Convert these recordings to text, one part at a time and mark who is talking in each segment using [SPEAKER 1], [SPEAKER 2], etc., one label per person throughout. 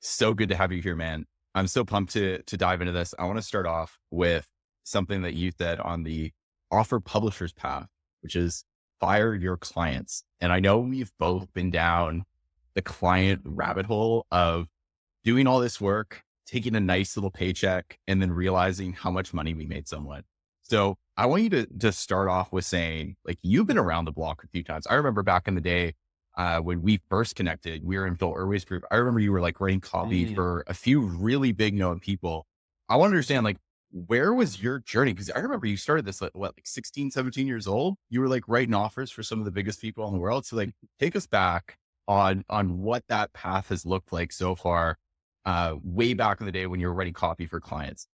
[SPEAKER 1] So good to have you here, man. I'm so pumped to dive into this. I want to start off with something that you said on the offer publishers path, which is fire your clients. And I know we've both been down the client rabbit hole of doing all this work, taking a nice little paycheck, and then realizing how much money we made someone. So I want you to just start off with saying, like, you've been around the block a few times. I remember back in the day, when we first connected, we were in Phil Irway's group. I remember you were like writing copy
[SPEAKER 2] Mm.
[SPEAKER 1] for a few really big known people. I want to understand, like, where was your journey? Because I remember you started this at what, like 16, 17 years old? You were like writing offers for some of the biggest people in the world. So like, take us back on what that path has looked like so far, way back in the day when you were writing copy for clients.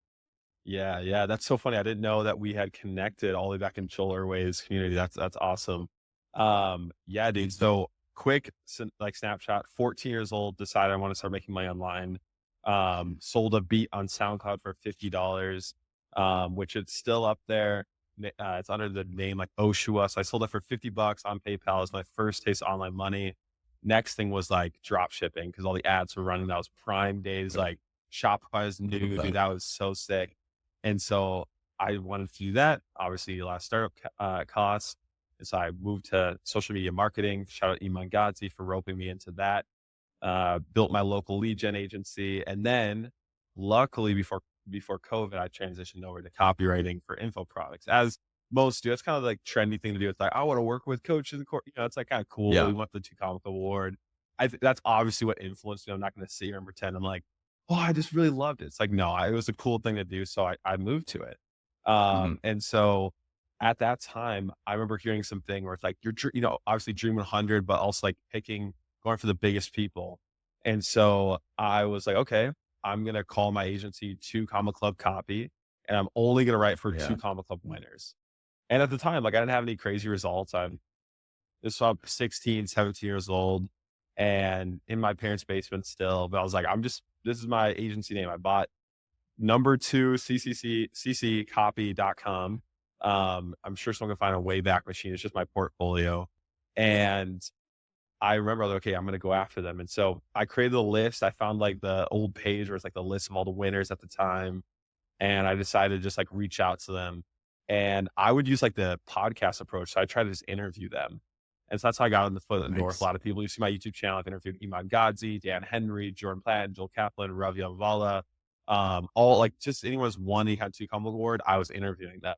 [SPEAKER 2] Yeah, that's so funny. I didn't know that we had connected all the way back in Joel Irway's community. That's awesome. Yeah, dude. So quick, like snapshot. 14 years old, decided I want to start making money online. Sold a beat on SoundCloud for $50, which it's still up there. It's under the name like Oshua. So I sold it for $50 on PayPal. It's my first taste of online money. Next thing was like drop shipping because all the ads were running. That was prime days. Like Shopify is new, dude. That was so sick. And so I wanted to do that. Obviously, a lot of startup costs. And so I moved to social media marketing. Shout out Iman Ghazi for roping me into that. Built my local lead gen agency. And then luckily before COVID, I transitioned over to copywriting for info products. As most do, it's kind of like trendy thing to do. It's like, I want to work with coaches. It's like kind of cool.
[SPEAKER 1] Yeah.
[SPEAKER 2] We want the 2 Comic Award. I think that's obviously what influenced me. I'm not going to sit here and pretend I'm like, oh, I just really loved it. It's like, no, it was a cool thing to do. So I moved to it.
[SPEAKER 1] Mhm.
[SPEAKER 2] And so at that time, I remember hearing something where it's like, obviously dream 100, but also like going for the biggest people. And so I was like, okay, I'm going to call my agency 2 Comma Club Copy, and I'm only going to write for
[SPEAKER 1] Yeah.
[SPEAKER 2] 2 Comma Club winners. And at the time, like I didn't have any crazy results. This was 16, 17 years old and in my parents' basement still, but I was like, this is my agency name. I bought number 2 cccopy.com. I'm sure someone can find a Wayback Machine. It's just my portfolio. And I remember, like, okay, I'm going to go after them. And so I created a list. I found like the old page where it's like the list of all the winners at the time. And I decided to just like reach out to them. And I would use like the podcast approach. So I tried to just interview them. And so that's how I got in the foot in the door with a
[SPEAKER 1] Nice.
[SPEAKER 2] lot of people. You see my YouTube channel, I've interviewed Iman Ghazi, Dan Henry, Jordan Platt, Joel Kaplan, Ravi Avala. All like just anyone who's won the 2 Comic Award, I was interviewing them.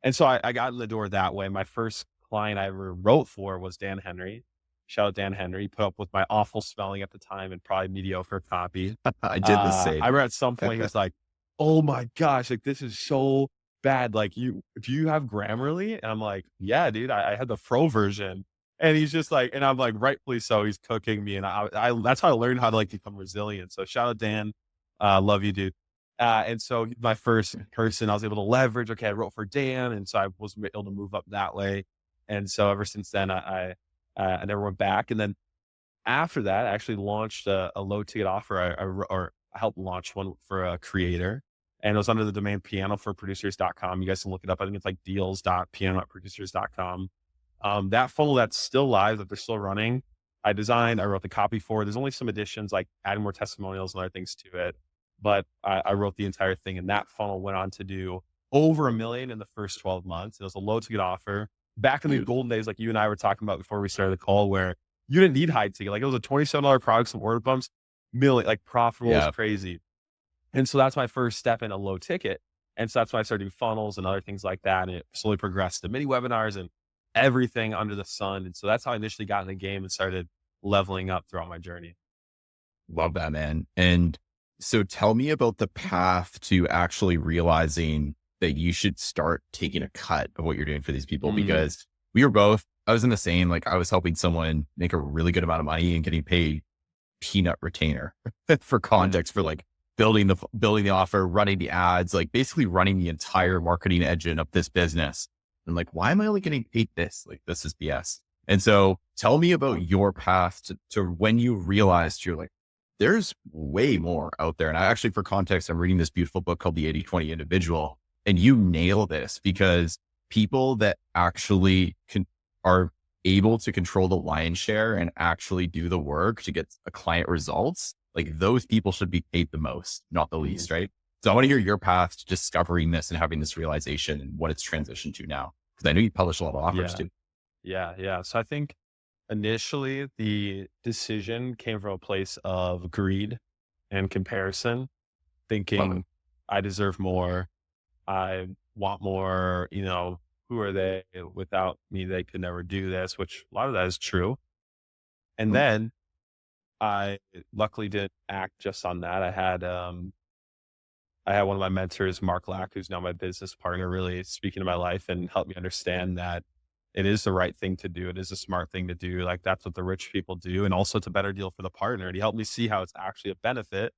[SPEAKER 2] And so I got in the door that way. My first client I ever wrote for was Dan Henry. Shout out Dan Henry. He put up with my awful spelling at the time and probably mediocre copy.
[SPEAKER 1] I did the
[SPEAKER 2] I
[SPEAKER 1] same.
[SPEAKER 2] remember at some point he was like, "Oh my gosh, like this is so bad. Like do you have Grammarly?" And I'm like, "Yeah, dude, I had the pro version." And he's just like, and I'm like, rightfully so. He's cooking me, and I that's how I learned how to like become resilient. So shout out Dan, love you, dude. And so my first person, I was able to leverage. Okay, I wrote for Dan, and so I was able to move up that way. And so ever since then, I never went back. And then after that, I actually launched a low ticket offer. I helped launch one for a creator, and it was under the domain pianoforproducers.com. You guys can look it up. I think it's like deals.piano@producers.com. That funnel that's still live, that they're still running. I wrote the copy for it. There's only some additions, like adding more testimonials and other things to it. But I wrote the entire thing, and that funnel went on to do over $1 million in the first 12 months. It was a low ticket offer. Back in the golden days, like you and I were talking about before we started the call, where you didn't need high ticket. Like it was a $27 product, some order bumps, million, like profitable is
[SPEAKER 1] Yeah.
[SPEAKER 2] crazy. And so that's my first step in a low ticket. And so that's why I started doing funnels and other things like that. And it slowly progressed to mini webinars and everything under the sun. And so that's how I initially got in the game and started leveling up throughout my journey.
[SPEAKER 1] Love that, man. And so tell me about the path to actually realizing that you should start taking a cut of what you're doing for these people, because I was in the same, like I was helping someone make a really good amount of money and getting paid peanut retainer for context, for like building the offer, running the ads, like basically running the entire marketing engine of this business. And like, why am I only getting paid this? Like, this is BS. And so tell me about your path to when you realized you're like, there's way more out there. And I actually, for context, I'm reading this beautiful book called The 80/20 Individual, and you nail this, because people that actually are able to control the lion's share and actually do the work to get a client results like those people should be paid the most, not the least, right? So I want to hear your path to discovering this and having this realization and what it's transitioned to now. Because I know you publish a lot of offers
[SPEAKER 2] Yeah.
[SPEAKER 1] too.
[SPEAKER 2] Yeah. So I think initially the decision came from a place of greed and comparison,
[SPEAKER 1] Love it.
[SPEAKER 2] thinking I deserve more. I want more, who are they? Without me, they could never do this, which a lot of that is true. And
[SPEAKER 1] Mhm.
[SPEAKER 2] then I luckily didn't act just on that. I had one of my mentors, Mark Lack, who's now my business partner, really speak into my life and help me understand that it is the right thing to do. It is a smart thing to do. Like that's what the rich people do. And also it's a better deal for the partner. And he helped me see how it's actually a benefit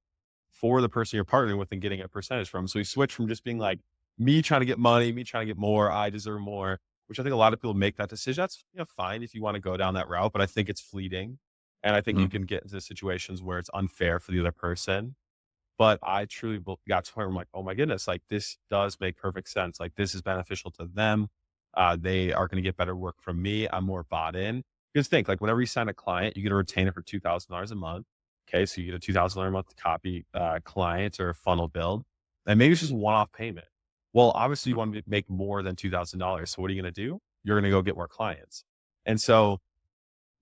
[SPEAKER 2] for the person you're partnering with and getting a percentage from. So we switched from just being like me trying to get money, me trying to get more, I deserve more, which I think a lot of people make that decision. That's fine if you want to go down that route, but I think it's fleeting. And I think you
[SPEAKER 1] Mhm.
[SPEAKER 2] can get into situations where it's unfair for the other person. But I truly got to where I'm like, oh my goodness, like this does make perfect sense. Like this is beneficial to them. They are going to get better work from me. I'm more bought in. Because think like whenever you sign a client, you get a retainer for $2,000 a month. Okay. So you get a $2,000 a month copy client or a funnel build. And maybe it's just one-off payment. Well, obviously you want to make more than $2,000. So what are you going to do? You're going to go get more clients. And so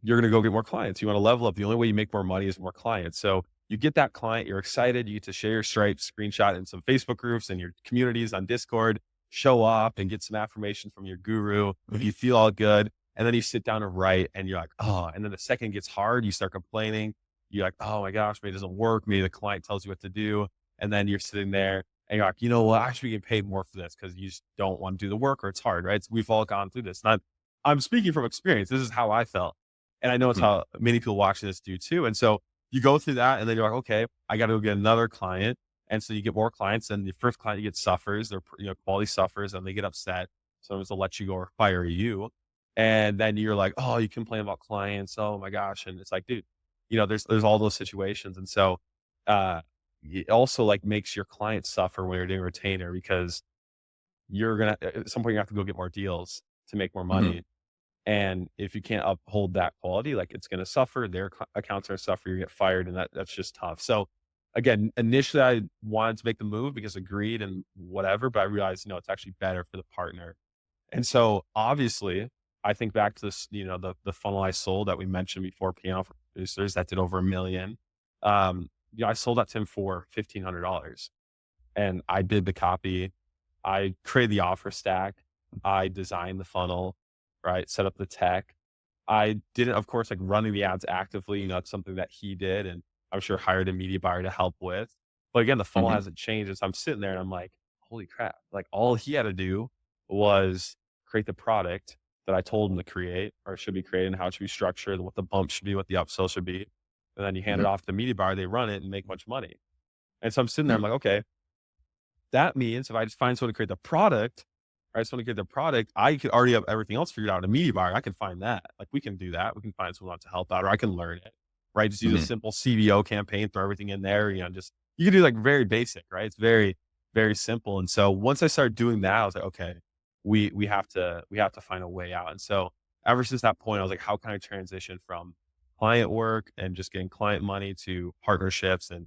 [SPEAKER 2] you're going to go get more clients. You want to level up. The only way you make more money is more clients. So you get that client, you're excited. You get to share your stripes, screenshot in some Facebook groups and your communities on Discord, show up and get some affirmation from your guru. You feel all good. And then you sit down and write and you're like, oh, and then the second gets hard, you start complaining. You're like, oh my gosh, maybe it doesn't work. Maybe the client tells you what to do. And then you're sitting there and you're like, you know what? I should be getting paid more for this because you just don't want to do the work or it's hard, right? We've all gone through this. And I'm speaking from experience. This is how I felt. And I know it's
[SPEAKER 1] Mhm.
[SPEAKER 2] how many people watching this do too. And so you go through that and then you're like, okay, I got to go get another client. And so you get more clients and the first client you get suffers, their quality suffers and they get upset. Sometimes they'll let you go or fire you. And then you're like, oh, you complain about clients. Oh my gosh. And it's like, dude, there's all those situations. And so, it also like makes your clients suffer when you're doing retainer because you're going to, at some point you have to go get more deals to make more
[SPEAKER 1] Mhm.
[SPEAKER 2] money. And if you can't uphold that quality, like it's going to suffer, their accounts are suffer, you get fired, and that's just tough. So again, initially I wanted to make the move because of greed and whatever, but I realized, it's actually better for the partner. And so obviously I think back to this, the funnel I sold that we mentioned before, piano for producers that did over 1 million. I sold that to him for $1,500 and I did the copy. I created the offer stack. I designed the funnel, right? Set up the tech. I didn't, of course, like running the ads actively. It's something that he did, and I'm sure hired a media buyer to help with. But again, the funnel
[SPEAKER 1] Mhm.
[SPEAKER 2] hasn't changed. And so I'm sitting there and I'm like, holy crap. Like all he had to do was create the product that I told him to create or should be created and how it should be structured, what the bump should be, what the upsell should be. And then you hand
[SPEAKER 1] Mhm.
[SPEAKER 2] it off to the media buyer, they run it and make a bunch of money. And so I'm sitting there, I'm
[SPEAKER 1] Mhm.
[SPEAKER 2] like, okay, that means if I just find someone to create the product, right? Someone to create the product, I could already have everything else figured out. A media buyer, I can find that. Like we can do that. We can find someone to help out, or I can learn it, right? Just use a
[SPEAKER 1] Mhm.
[SPEAKER 2] simple CVO campaign, throw everything in there. Just you can do like very basic, right? It's very, very simple. And so once I started doing that, I was like, okay, we have to find a way out. And so ever since that point, I was like, how can I transition from client work and just getting client money to partnerships and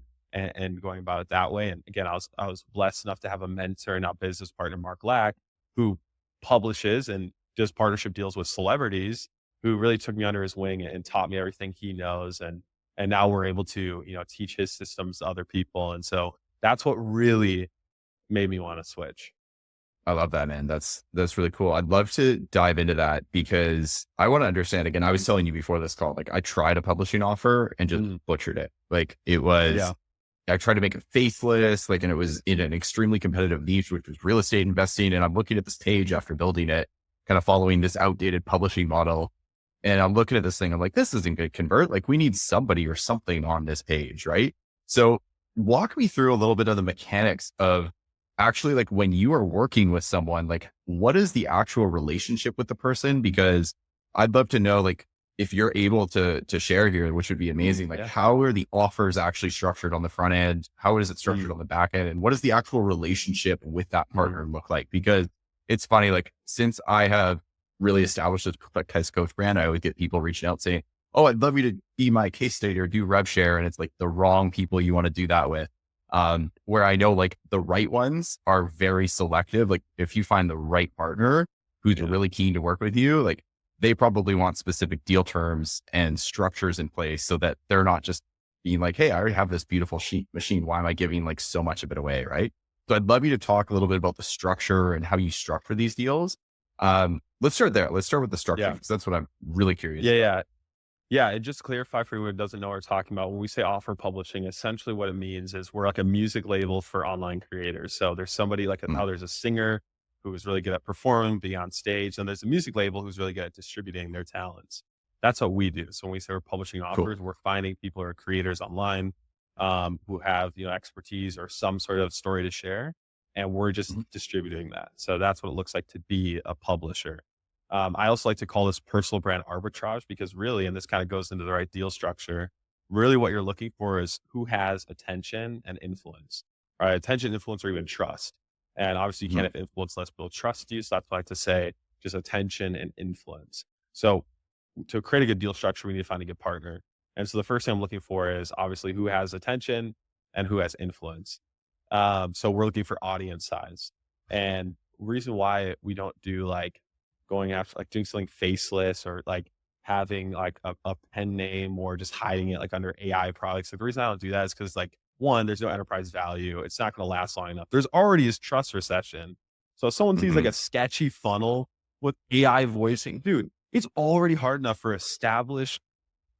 [SPEAKER 2] going about it that way. And again, I was blessed enough to have a mentor, now business partner, Mark Lack, who publishes and does partnership deals with celebrities, who really took me under his wing and taught me everything he knows. And now we're able to, teach his systems to other people. And so that's what really made me want to switch.
[SPEAKER 1] I love that, man. That's really cool. I'd love to dive into that because I want to understand again. I was telling you before this call, like I tried a publishing offer and just
[SPEAKER 2] Mm,
[SPEAKER 1] butchered it. Like it was,
[SPEAKER 2] yeah.
[SPEAKER 1] I tried to make it faceless, like, and it was in an extremely competitive niche, which was real estate investing. And I'm looking at this page after building it, kind of following this outdated publishing model. And I'm looking at this thing. I'm like, this isn't going to convert. Like we need somebody or something on this page. Right. So walk me through a little bit of the mechanics of actually like when you are working with someone, like what is the actual relationship with the person? Because I'd love to know, like, if you're able to share here, which would be amazing, like
[SPEAKER 2] Yeah.
[SPEAKER 1] how are the offers actually structured on the front end? How is it structured
[SPEAKER 2] Mm,
[SPEAKER 1] on the back end? And what does the actual relationship with that
[SPEAKER 2] mm,
[SPEAKER 1] partner look like? Because it's funny, like since I have really established this Coach brand, I always get people reaching out saying, oh, I'd love you to be my case study or do rev share. And it's like the wrong people you want to do that with. Where I know like the right ones are very selective. Like if you find the right partner who's really keen to work with you, like they probably want specific deal terms and structures in place so that they're not just being like, hey, I already have this beautiful sheet machine. Why am I giving like so much of it away? Right. So I'd love you to talk a little bit about the structure and how you structure these deals. Let's start there. Let's start with the structure because that's what I'm really curious about.
[SPEAKER 2] Yeah, and just to clarify for anyone who doesn't know what we're talking about, when we say offer publishing, essentially what it means is we're like a music label for online creators. So there's somebody like how there's a singer who is really good at performing, being on stage, and there's a music label who's really good at distributing their talents. That's what we do. So when we say we're publishing offers, we're finding people who are creators online who have expertise or some sort of story to share, and we're just distributing that. So that's what it looks like to be a publisher. I also like to call this personal brand arbitrage because really, and this kind of goes into the right deal structure, really what you're looking for is who has attention and influence, right? Attention, influence, or even trust. And obviously you can't have influence unless people trust you. So that's why I like to say just attention and influence. So to create a good deal structure, we need to find a good partner. And so the first thing I'm looking for is obviously who has attention and who has influence. So we're looking for audience size. And reason why we don't do like going after like doing something faceless or like having like a pen name or just hiding it like under AI products. Like the reason I don't do that is because like one, there's no enterprise value. It's not going to last long enough. There's already this trust recession. So if someone sees like a sketchy funnel with AI voicing, dude, it's already hard enough for established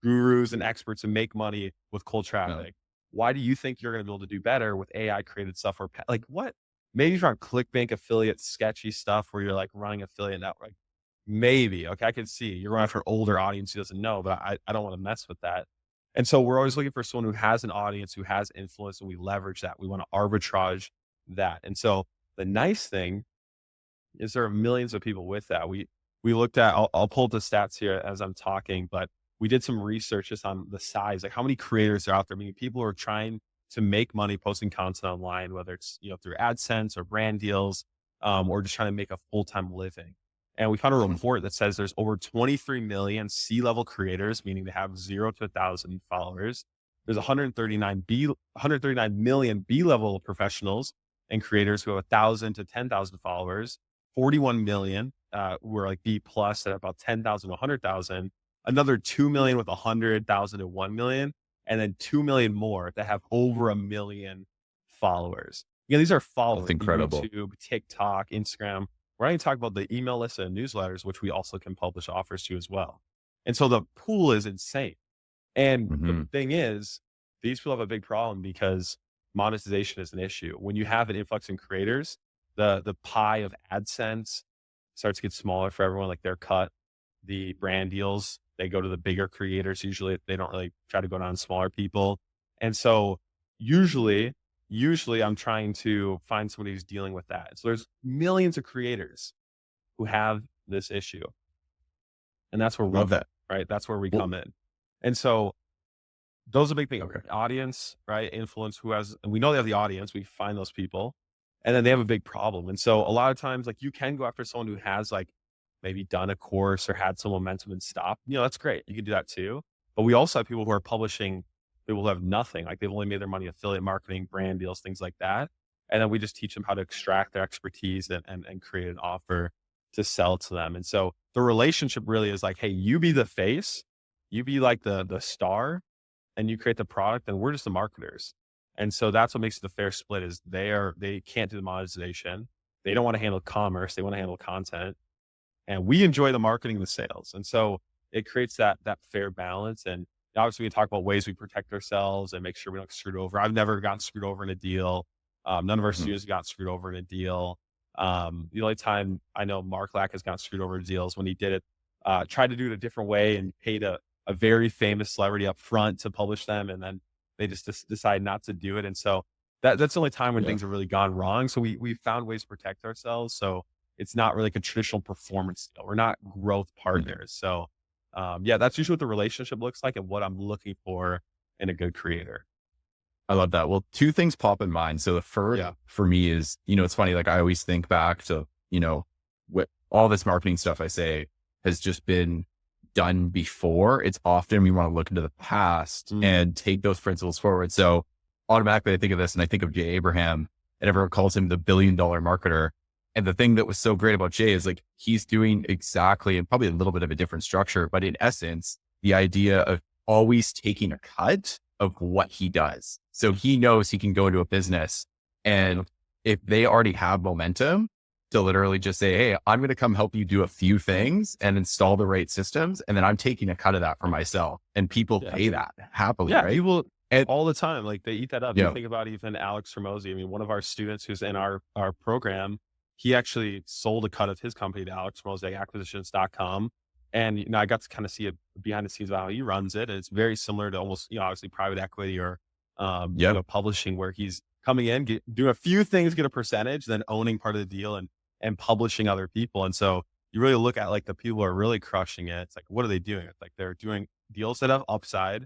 [SPEAKER 2] gurus and experts to make money with cold traffic. Why do you think you're going to be able to do better with AI created stuff or like what? Maybe if you're on ClickBank affiliate sketchy stuff where you're like running affiliate network, maybe. Okay. I can see you're going after an older audience who doesn't know, but I don't want to mess with that. And so we're always looking for someone who has an audience, who has influence, and we leverage that. We want to arbitrage that. And so the nice thing is there are millions of people with that. We looked at, I'll pull up the stats here as I'm talking, but we did some research just on the size, like how many creators are out there. I mean, people who are trying to make money posting content online, whether it's, through AdSense or brand deals, or just trying to make a full-time living. And we found a report that says there's over 23 million C-level creators, meaning they have 0 to 1,000 followers. There's 139 million B-level professionals and creators who have 1,000 to 10,000 followers. 41 million who are like B plus at about 10,000 to 100,000. Another 2 million with 100,000 to 1 million. And then 2 million more that have over 1 million followers. These are followers.
[SPEAKER 1] That's incredible.
[SPEAKER 2] YouTube, TikTok, Instagram. We're not even talking about the email list and newsletters, which we also can publish offers to as well. And so the pool is insane. And the thing is, these people have a big problem because monetization is an issue. When you have an influx in creators, the pie of AdSense starts to get smaller for everyone, like their cut. The brand deals, they go to the bigger creators. Usually they don't really try to go down to smaller people. And so usually I'm trying to find somebody who's dealing with that. So there's millions of creators who have this issue. And that's where right? That's where we come in. And so those are big things. Audience, right? Influence, and we know they have the audience. We find those people and then they have a big problem. And so a lot of times, like you can go after someone who has like maybe done a course or had some momentum and stopped. That's great. You can do that too. But we also have people who are publishing, people who have nothing, like they've only made their money affiliate marketing, brand deals, things like that. And then we just teach them how to extract their expertise and create an offer to sell to them. And so the relationship really is like, hey, you be the face, you be like the star, and you create the product, and we're just the marketers. And so that's what makes it a fair split is they can't do the monetization. They don't want to handle commerce. They want to handle content. And we enjoy the marketing and the sales. And so it creates that fair balance. And obviously we talk about ways we protect ourselves and make sure we don't get screwed over. I've never gotten screwed over in a deal. None of our students got screwed over in a deal. The only time I know Mark Lack has gotten screwed over in deals when he did it, tried to do it a different way and paid a very famous celebrity up front to publish them. And then they just decide not to do it. And so that's the only time when things have really gone wrong. So we found ways to protect ourselves. So it's not really like a traditional performance deal. We're not growth partners. So that's usually what the relationship looks like and what I'm looking for in a good creator.
[SPEAKER 1] I love that. Well, two things pop in mind. So the first for me is, it's funny, like I always think back to, what all this marketing stuff I say has just been done before. It's often we want to look into the past and take those principles forward. So automatically I think of this and I think of Jay Abraham, and everyone calls him the $1 billion marketer. And the thing that was so great about Jay is like, he's doing exactly, and probably a little bit of a different structure, but in essence, the idea of always taking a cut of what he does. So he knows he can go into a business, and if they already have momentum, to literally just say, hey, I'm going to come help you do a few things and install the right systems. And then I'm taking a cut of that for myself, and people pay that happily.
[SPEAKER 2] Yeah.
[SPEAKER 1] Right?
[SPEAKER 2] People all the time, like they eat that up.
[SPEAKER 1] Yeah.
[SPEAKER 2] You think about even Alex Ramosi. I mean, one of our students who's in our program, he actually sold a cut of his company to Alex Ramosi, acquisitions.com. And, I got to kind of see it behind the scenes about how he runs it. And it's very similar to almost, obviously private equity or, publishing, where he's coming in, doing a few things, get a percentage, then owning part of the deal and publishing other people. And so you really look at like the people who are really crushing it. It's like, what are they doing? It's like they're doing deals that have upside,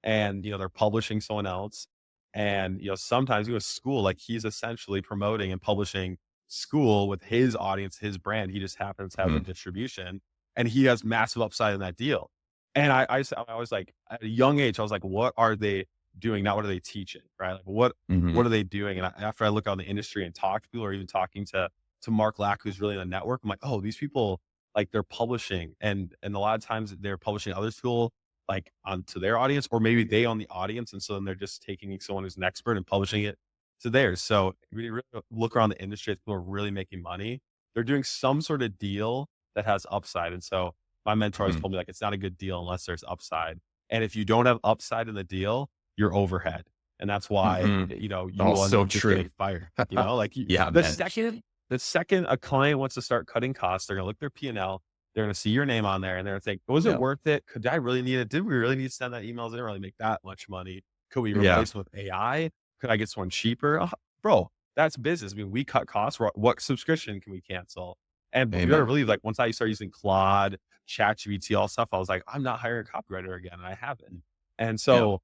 [SPEAKER 2] and, they're publishing someone else. And, sometimes with school, like he's essentially promoting and publishing school with his audience, his brand. He just happens to have the distribution, and he has massive upside in that deal. And I was like, at a young age, I was like, what are they doing? Not what are they teaching? Right. Like what are they doing? And after I look out in the industry and talk to people, or even talking to Mark Lack, who's really in the network, I'm like, oh, these people, like they're publishing, and a lot of times they're publishing other people like onto their audience, or maybe they own the audience. And so then they're just taking someone who's an expert and publishing it to theirs. So we really look around the industry, people are really making money. They're doing some sort of deal that has upside. And so my mentor has told me, like, it's not a good deal unless there's upside. And if you don't have upside in the deal, you're overhead. And that's why, you will end up just getting fired, like the second a client wants to start cutting costs, they're going to look at their P&L. They're going to see your name on there, and they're going to think, was it worth it? Could I really need it? Did we really need to send that email? Didn't really make that much money. Could we replace them with AI? Could I get someone cheaper? Oh, bro, that's business. I mean, we cut costs. What subscription can we cancel? And you gotta believe, like, once I started using Claude, ChatGPT, all stuff, I was like, I'm not hiring a copywriter again. And I haven't. And so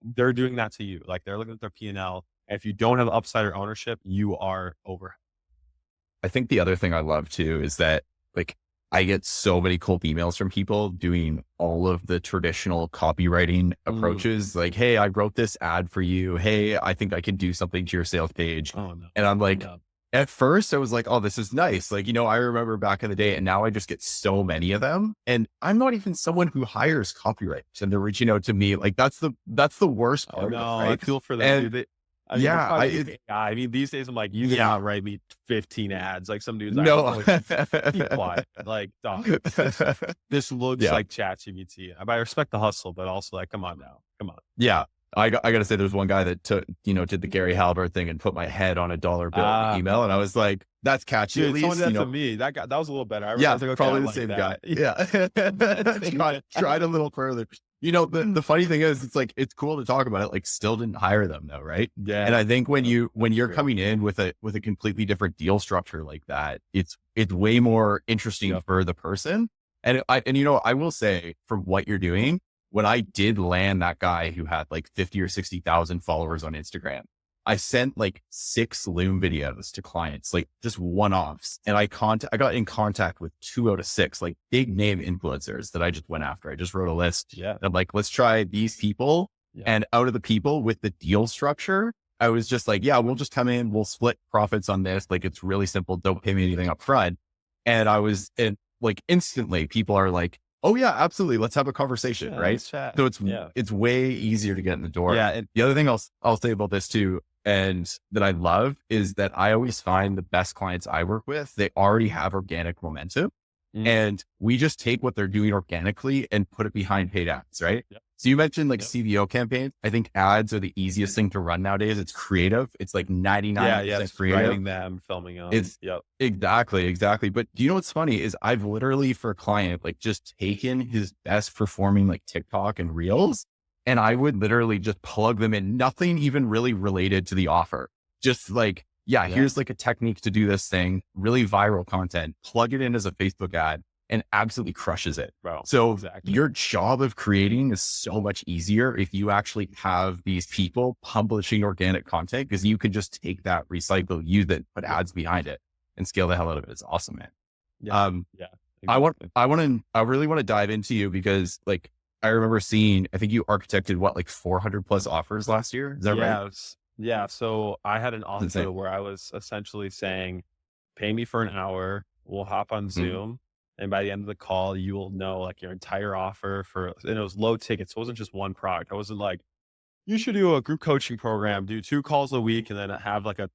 [SPEAKER 2] they're doing that to you. Like, they're looking at their P&L. And if you don't have upside or ownership, you are over.
[SPEAKER 1] I think the other thing I love too is that, like, I get so many cold emails from people doing all of the traditional copywriting approaches. Like, hey, I wrote this ad for you. Hey, I think I can do something to your sales page.
[SPEAKER 2] Oh, no.
[SPEAKER 1] And I'm like, at first I was like, oh, this is nice. Like, I remember back in the day, and now I just get so many of them, and I'm not even someone who hires copywriters, and they're reaching out to me. Like, that's the worst part.
[SPEAKER 2] Oh, no,
[SPEAKER 1] right?
[SPEAKER 2] I feel for them.
[SPEAKER 1] I
[SPEAKER 2] mean, these days I'm like, you cannot write me 15 ads. Like, some dudes,
[SPEAKER 1] no,
[SPEAKER 2] keep quiet. Like, dog, this looks like ChatGPT. I respect the hustle, but also like, come on now, come on.
[SPEAKER 1] Yeah. I got to say, there's one guy that took, did the Gary Halbert thing and put my head on a $1 bill email. And I was like, that's catchy.
[SPEAKER 2] Dude,
[SPEAKER 1] at least,
[SPEAKER 2] someone did that to me. That was a little better. I was like,
[SPEAKER 1] probably the same guy. Yeah. Tried a little further. The funny thing is, it's like, it's cool to talk about it. Like, still didn't hire them though. Right.
[SPEAKER 2] Yeah.
[SPEAKER 1] And I think when you're coming in with a completely different deal structure like that, it's way more interesting for the person. And I will say, from what you're doing, when I did land that guy who had like 50 or 60,000 followers on Instagram, I sent like 6 Loom videos to clients, like just one-offs. And I got in contact with 2 out of 6, like big name influencers that I just went after. I just wrote a list.
[SPEAKER 2] Yeah.
[SPEAKER 1] I'm like, let's try these people. Yeah. And out of the people with the deal structure, I was just like, yeah, we'll just come in, we'll split profits on this. Like, it's really simple. Don't pay me anything up front. And like instantly people are like, oh yeah, absolutely. Let's have a conversation. Right. So it's way easier to get in the door.
[SPEAKER 2] Yeah. And
[SPEAKER 1] the other thing I'll say about this too, and that I love, is that I always find the best clients I work with, they already have organic momentum, and we just take what they're doing organically and put it behind paid ads. Right.
[SPEAKER 2] Yep.
[SPEAKER 1] So you mentioned like CVO campaigns. I think ads are the easiest thing to run nowadays. It's creative. It's like 99% creative.
[SPEAKER 2] Writing them, filming them.
[SPEAKER 1] It's exactly. But do you know what's funny is, I've literally, for a client, like, just taken his best performing like TikTok and Reels, and I would literally just plug them in, nothing even really related to the offer. Just like, here's like a technique to do this thing, really viral content, plug it in as a Facebook ad, and absolutely crushes it.
[SPEAKER 2] Bro,
[SPEAKER 1] so your job of creating is so much easier if you actually have these people publishing organic content, because you can just take that, recycle, use it, put ads behind it, and scale the hell out of it. It's awesome, man.
[SPEAKER 2] Exactly.
[SPEAKER 1] I really want to dive into you because like, I remember seeing, I think you architected what, like 400 plus offers last year. Is that right?
[SPEAKER 2] Yeah. So I had an
[SPEAKER 1] It's insane.
[SPEAKER 2] offer where I was essentially saying, pay me for an hour. We'll hop on
[SPEAKER 1] Mhm.
[SPEAKER 2] Zoom. And by the end of the call, you will know like your entire offer and it was low ticket. So it wasn't just one product. I wasn't like, you should do a group coaching program, do 2 calls a week, and then have like a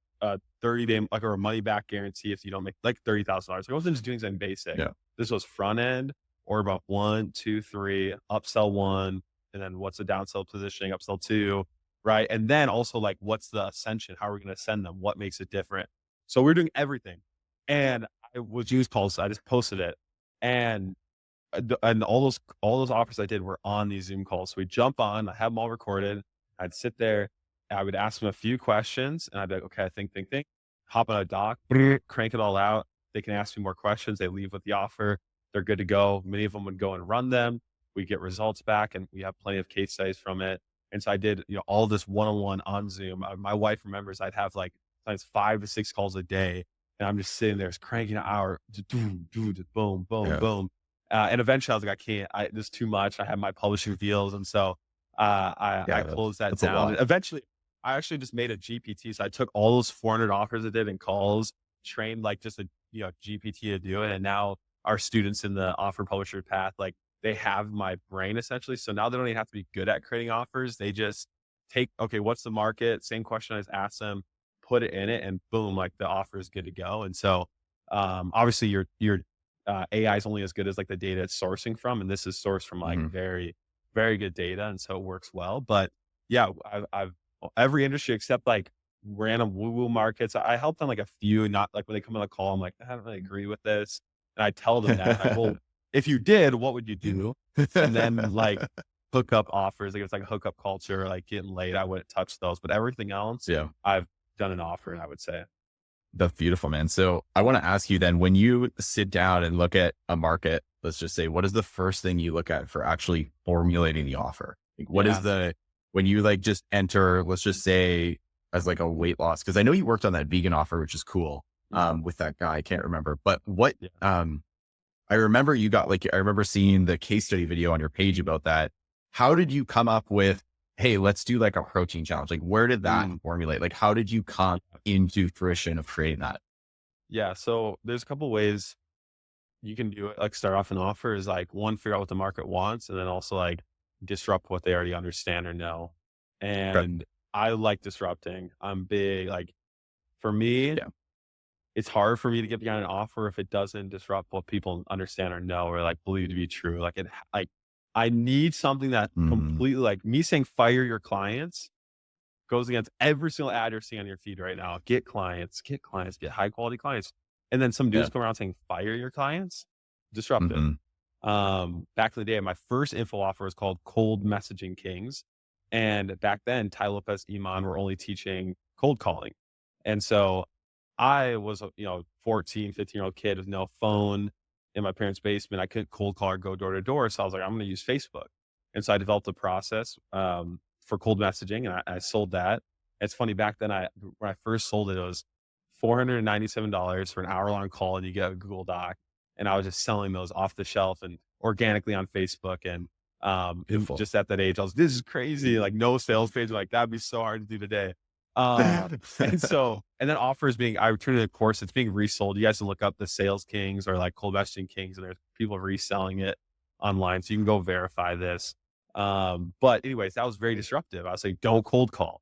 [SPEAKER 2] 30-day, like, or a money back guarantee if you don't make like $30,000. I wasn't just doing something basic.
[SPEAKER 1] Yeah.
[SPEAKER 2] This was front end or about 1, 2, 3, upsell 1, and then what's the downsell positioning, upsell 2, right? And then also like, what's the ascension? How are we going to send them? What makes it different? So we're doing everything. And I was use calls. I just posted it. And and all those offers I did were on these Zoom calls. So we jump on, I have them all recorded. I'd sit there, I would ask them a few questions, and I'd be like, okay, I think, hop on a doc, crank it all out. They can ask me more questions. They leave with the offer. They're good to go. Many of them would go and run them. We get results back, and we have plenty of case studies from it. And so I did, all this one-on-one on Zoom. My wife remembers I'd have like sometimes 5 to 6 calls a day, and I'm just sitting there, just cranking an hour, boom, boom,
[SPEAKER 1] Yeah.
[SPEAKER 2] boom. And eventually I was like, I can't, this is too much. I have my publishing deals. And so I
[SPEAKER 1] Yeah.
[SPEAKER 2] closed that
[SPEAKER 1] That's a
[SPEAKER 2] down.
[SPEAKER 1] lot.
[SPEAKER 2] And eventually, I actually just made a GPT. So I took all those 400 offers I did and calls, trained like just a GPT to do it. And now our students in the offer publisher path, like they have my brain essentially. So now they don't even have to be good at creating offers. They just take, okay, what's the market? Same question I just asked them, put it in it, and boom, like the offer is good to go. And so obviously your AI is only as good as like the data it's sourcing from, and this is sourced from like
[SPEAKER 1] Mhm.
[SPEAKER 2] very, very good data, and so it works well. But yeah, I've every industry except like random woo woo markets. I helped on like a few, not like when they come on the call, I'm like, I don't really agree with this, and I tell them that like, well, if you did, what would you do? And then like hookup offers, like it's like a hookup culture, like getting laid, I wouldn't touch those, but everything else,
[SPEAKER 1] Yeah.
[SPEAKER 2] I've done an offer, and I would say,
[SPEAKER 1] That's beautiful, man. So I want to ask you then, when you sit down and look at a market, let's just say, what is the first thing you look at for actually formulating the offer? Like, what is
[SPEAKER 2] yeah.
[SPEAKER 1] when you like just enter, let's just say as like a weight loss, cause I know you worked on that vegan offer, which is cool.
[SPEAKER 2] Mhm.
[SPEAKER 1] With that guy, I can't remember, but what,
[SPEAKER 2] Yeah.
[SPEAKER 1] I remember you got like, I remember seeing the case study video on your page about that. How did you come up with, hey, let's do like a protein challenge? Like, where did that
[SPEAKER 2] Mm.
[SPEAKER 1] formulate? Like, how did you come into fruition of creating that?
[SPEAKER 2] Yeah. So there's a couple ways you can do it. Like start off an offer is like one, figure out what the market wants, and then also like disrupt what they already understand or know.
[SPEAKER 1] Okay.
[SPEAKER 2] And I like disrupting. I'm big, like for me,
[SPEAKER 1] Yeah.
[SPEAKER 2] it's hard for me to get behind an offer if it doesn't disrupt what people understand or know or like believe to be true. Like I need something that
[SPEAKER 1] Mm,
[SPEAKER 2] completely like me saying fire your clients goes against every single ad you're seeing on your feed right now. Get clients, get high quality clients. And then some
[SPEAKER 1] yeah.
[SPEAKER 2] dudes come around saying, fire your clients, disruptive.
[SPEAKER 1] Hmm.
[SPEAKER 2] Back in the day, my first info offer was called Cold Messaging Kings. And back then, Ty Lopez, Iman were only teaching cold calling. And so I was a 14, 15-year-old kid with no phone in my parents' basement. I couldn't cold call or go door to door. So I was like, I'm going to use Facebook. And so I developed a process for cold messaging, and I sold that. It's funny, back then, when I first sold it, it was $497 for an hour-long call, and you get a Google Doc. And I was just selling those off the shelf and organically on Facebook. And
[SPEAKER 1] Beautiful.
[SPEAKER 2] just at that age, I was, this is crazy. Like no sales page, like that'd be so hard to do today. And then offers being, I turned it a course, it's being resold. You guys can look up the Sales Kings or like Cold Messaging Kings, and there's people reselling it online. So you can go verify this. But anyways, that was very disruptive. I was like, don't cold call.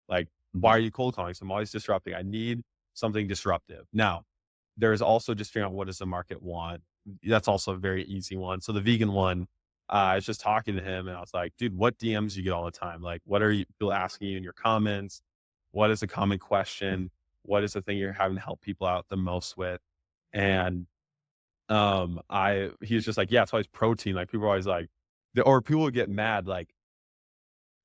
[SPEAKER 2] Like, why
[SPEAKER 1] Mhm.
[SPEAKER 2] are you cold calling? So I'm always disrupting. I need something disruptive. Now, there is also just figuring out what does the market want. That's also a very easy one. So the vegan one, I was just talking to him and I was like, dude, what DMs you get all the time? Like, what are you people asking you in your comments? What is a common question? What is the thing you're having to help people out the most with? And he was just like, yeah, it's always protein. Like people are always like, or people would get mad, like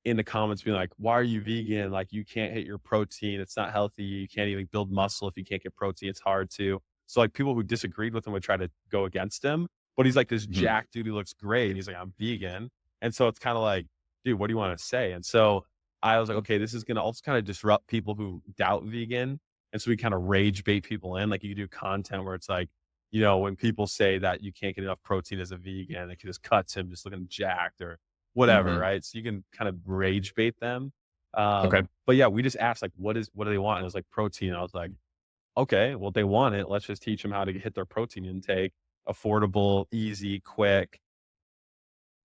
[SPEAKER 2] in the comments being like, why are you vegan? Like you can't hit your protein. It's not healthy. You can't even build muscle if you can't get protein. It's hard to. So like people who disagreed with him would try to go against him, but he's like this
[SPEAKER 1] Mhm.
[SPEAKER 2] jack dude who looks great. And he's like, I'm vegan. And so it's kind of like, dude, what do you want to say? And so I was like, okay, this is going to also kind of disrupt people who doubt vegan. And so we kind of rage bait people in. Like you do content where it's like, when people say that you can't get enough protein as a vegan, it just cuts him just looking jacked or whatever,
[SPEAKER 1] Mhm.
[SPEAKER 2] right? So you can kind of rage bait them.
[SPEAKER 1] Okay.
[SPEAKER 2] But yeah, we just asked like, what do they want? And it was like protein. And I was like, okay, well, they want it. Let's just teach them how to hit their protein intake, affordable, easy, quick,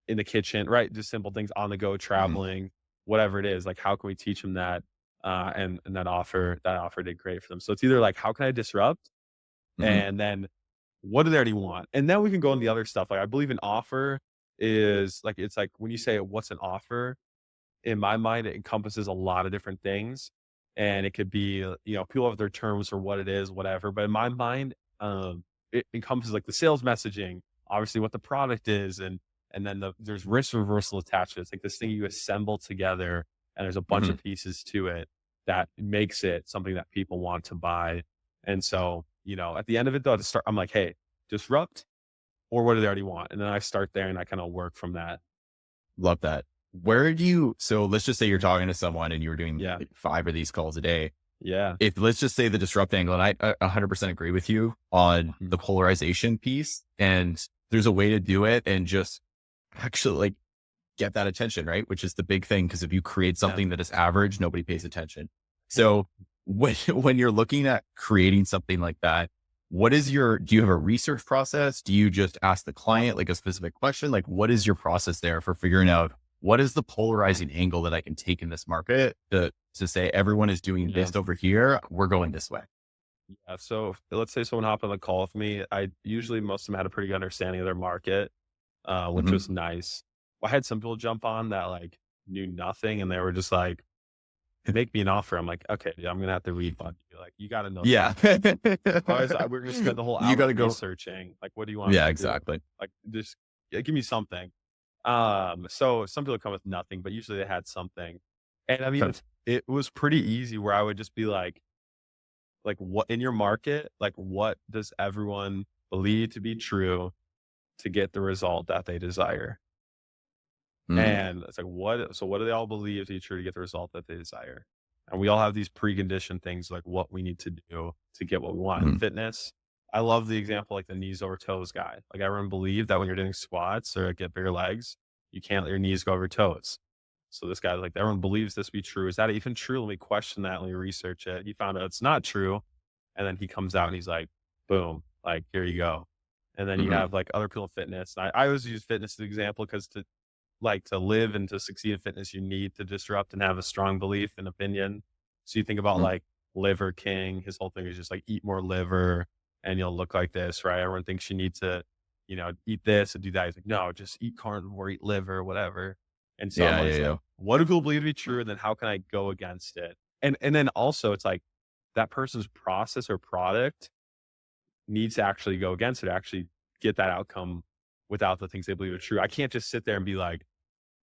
[SPEAKER 2] in the kitchen, right? Just simple things on the go,
[SPEAKER 1] Mhm.
[SPEAKER 2] traveling, whatever it is. Like, how can we teach them that? And that offer did great for them. So it's either like, how can I disrupt?
[SPEAKER 1] Mhm.
[SPEAKER 2] And then what do they already want? And then we can go into the other stuff. Like, I believe an offer is like, it's like when you say what's an offer, in my mind, it encompasses a lot of different things. And it could be, people have their terms for what it is, whatever. But in my mind, it encompasses like the sales messaging, obviously what the product is, and then there's risk reversal attached. It's like this thing you assemble together, and there's a bunch
[SPEAKER 1] Mhm.
[SPEAKER 2] of pieces to it that makes it something that people want to buy. And so, at the end of it, though, to start, I'm like, hey, disrupt, or what do they already want? And then I start there and I kind of work from that.
[SPEAKER 1] Love that. So let's just say you're talking to someone and you were doing
[SPEAKER 2] Yeah.
[SPEAKER 1] like 5 of these calls a day.
[SPEAKER 2] Yeah.
[SPEAKER 1] If let's just say the disrupt angle, and I 100% agree with you on
[SPEAKER 2] Mhm.
[SPEAKER 1] the polarization piece, and there's a way to do it and just actually like get that attention, right? Which is the big thing. Cause if you create
[SPEAKER 2] Yeah.
[SPEAKER 1] something that is average, nobody pays attention. So when you're looking at creating something like that, do you have a research process? Do you just ask the client like a specific question? Like, what is your process there for figuring out what is the polarizing angle that I can take in this market to say everyone is doing
[SPEAKER 2] Yeah.
[SPEAKER 1] this over here? We're going this way.
[SPEAKER 2] Yeah. So let's say someone hopped on the call with me. I usually most of them had a pretty good understanding of their market, which
[SPEAKER 1] Hmm.
[SPEAKER 2] was nice. I had some people jump on that like knew nothing and they were just like, make me an offer. I'm like, okay, yeah, I'm gonna have to refund you. Like, you gotta know
[SPEAKER 1] Yeah.
[SPEAKER 2] something. Otherwise, we're gonna spend the whole
[SPEAKER 1] You
[SPEAKER 2] hour
[SPEAKER 1] got to go.
[SPEAKER 2] researching. Like, what do you want me
[SPEAKER 1] Yeah,
[SPEAKER 2] to do?
[SPEAKER 1] exactly.
[SPEAKER 2] Like, just give me something. So some people come with nothing, but usually they had something. And I mean,
[SPEAKER 1] Okay.
[SPEAKER 2] it was pretty easy where I would just be like what in your market, like what does everyone believe to be true to get the result that they desire?
[SPEAKER 1] Mm,
[SPEAKER 2] And it's like, what do they all believe to be true to get the result that they desire? And we all have these preconditioned things like what we need to do to get what we want. In
[SPEAKER 1] mm,
[SPEAKER 2] fitness, I love the example like the knees over toes guy. Like everyone believed that when you're doing squats or get bigger legs, you can't let your knees go over toes. So this guy, like everyone believes this to be true. Is that even true? Let me question that. Let me research it. He found out it's not true. And then he comes out and he's like, boom, like here you go. And then you
[SPEAKER 1] mhm.
[SPEAKER 2] have like other people in fitness. And I always use fitness as an example because to live and to succeed in fitness, you need to disrupt and have a strong belief and opinion. So you think about
[SPEAKER 1] Mm.
[SPEAKER 2] like Liver King, his whole thing is just like eat more liver and you'll look like this, right? Everyone thinks you need to, eat this and do that. He's like, no, just eat carnivore, eat liver, whatever. And so I'm
[SPEAKER 1] Yeah, yeah,
[SPEAKER 2] always
[SPEAKER 1] yeah.
[SPEAKER 2] like, what do people believe to be true? And then how can I go against it? And then also it's like that person's process or product needs to actually go against it, actually get that outcome without the things they believe are true. I can't just sit there and be like,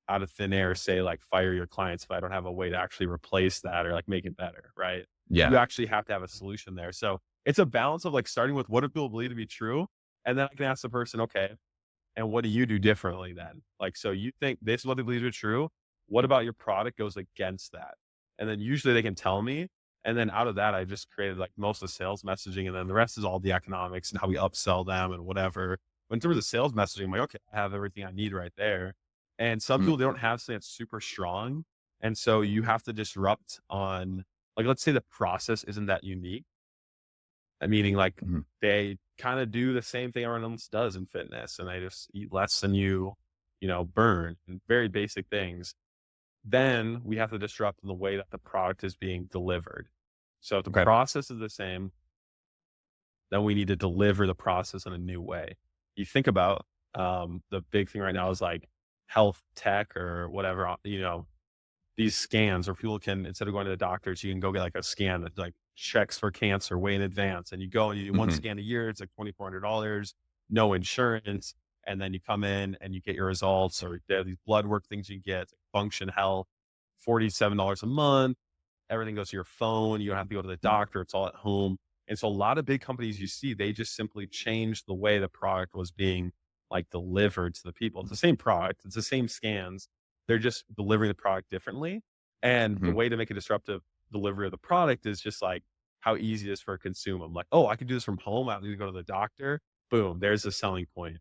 [SPEAKER 2] out of thin air say like fire your clients if I don't have a way to actually replace that or like make it better, right? You
[SPEAKER 1] Yeah.
[SPEAKER 2] actually have to have a solution there. So it's a balance of like starting with what do people believe to be true? And then I can ask the person, okay, and what do you do differently then? Like, so you think this is what they believe to be true. What about your product goes against that? And then usually they can tell me. And then out of that, I just created like most of the sales messaging. And then the rest is all the economics and how we upsell them and whatever. But in terms of sales messaging, I'm like, okay, I have everything I need right there. And some
[SPEAKER 1] Mm,
[SPEAKER 2] people, they don't have something that's super strong. And so you have to disrupt on, like, let's say the process isn't that unique, meaning like
[SPEAKER 1] mhm.
[SPEAKER 2] they kind of do the same thing everyone else does in fitness and they just eat less than burn and very basic things. Then we have to disrupt in the way that the product is being delivered. So if the
[SPEAKER 1] Okay.
[SPEAKER 2] process is the same, then we need to deliver the process in a new way. You think about the big thing right now is like health tech or whatever, these scans where people can, instead of going to the doctors, you can go get like a scan that like checks for cancer way in advance. And you go and you do one
[SPEAKER 1] Mhm.
[SPEAKER 2] scan a year. It's like $2,400, no insurance. And then you come in and you get your results, or they have these blood work things you get, like Function Health, $47 a month. Everything goes to your phone. You don't have to go to the doctor. It's all at home. And so a lot of big companies you see, they just simply changed the way the product was being like delivered to the people. It's the same product. It's the same scans. They're just delivering the product differently. And the
[SPEAKER 1] Mhm.
[SPEAKER 2] way to make a disruptive delivery of the product is just like how easy it is for a consumer. I'm like, oh, I can do this from home. I don't need to go to the doctor. Boom, there's a selling point.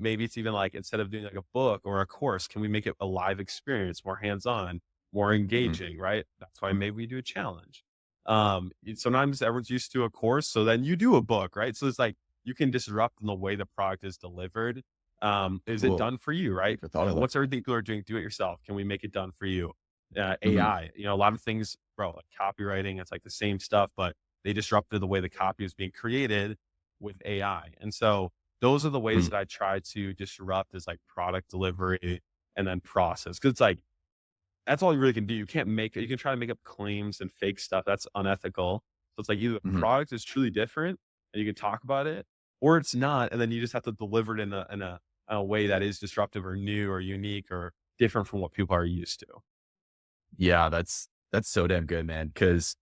[SPEAKER 2] Maybe it's even like, instead of doing like a book or a course, can we make it a live experience, more hands-on, more
[SPEAKER 1] Mhm.
[SPEAKER 2] engaging, right? That's why maybe we do a challenge. Sometimes everyone's used to a course, so then you do a book, right? So it's like you can disrupt in the way the product is delivered. Is it
[SPEAKER 1] Cool.
[SPEAKER 2] done for you, right?
[SPEAKER 1] Never thought of that.
[SPEAKER 2] What's everything people are doing? Do it yourself. Can we make it done for you?
[SPEAKER 1] Mhm.
[SPEAKER 2] AI, a lot of things, bro, like copywriting, it's like the same stuff, but they disrupted the way the copy is being created with AI. And so those are the ways
[SPEAKER 1] Mm.
[SPEAKER 2] that I try to disrupt, is like product delivery and then process. Cause it's like, that's all you really can do. You can try to make up claims and fake stuff. That's unethical. So it's like, either the
[SPEAKER 1] Mhm.
[SPEAKER 2] product is truly different and you can talk about it, or it's not. And then you just have to deliver it in a way that is disruptive or new or unique or different from what people are used to.
[SPEAKER 1] Yeah, that's so damn good, man. Because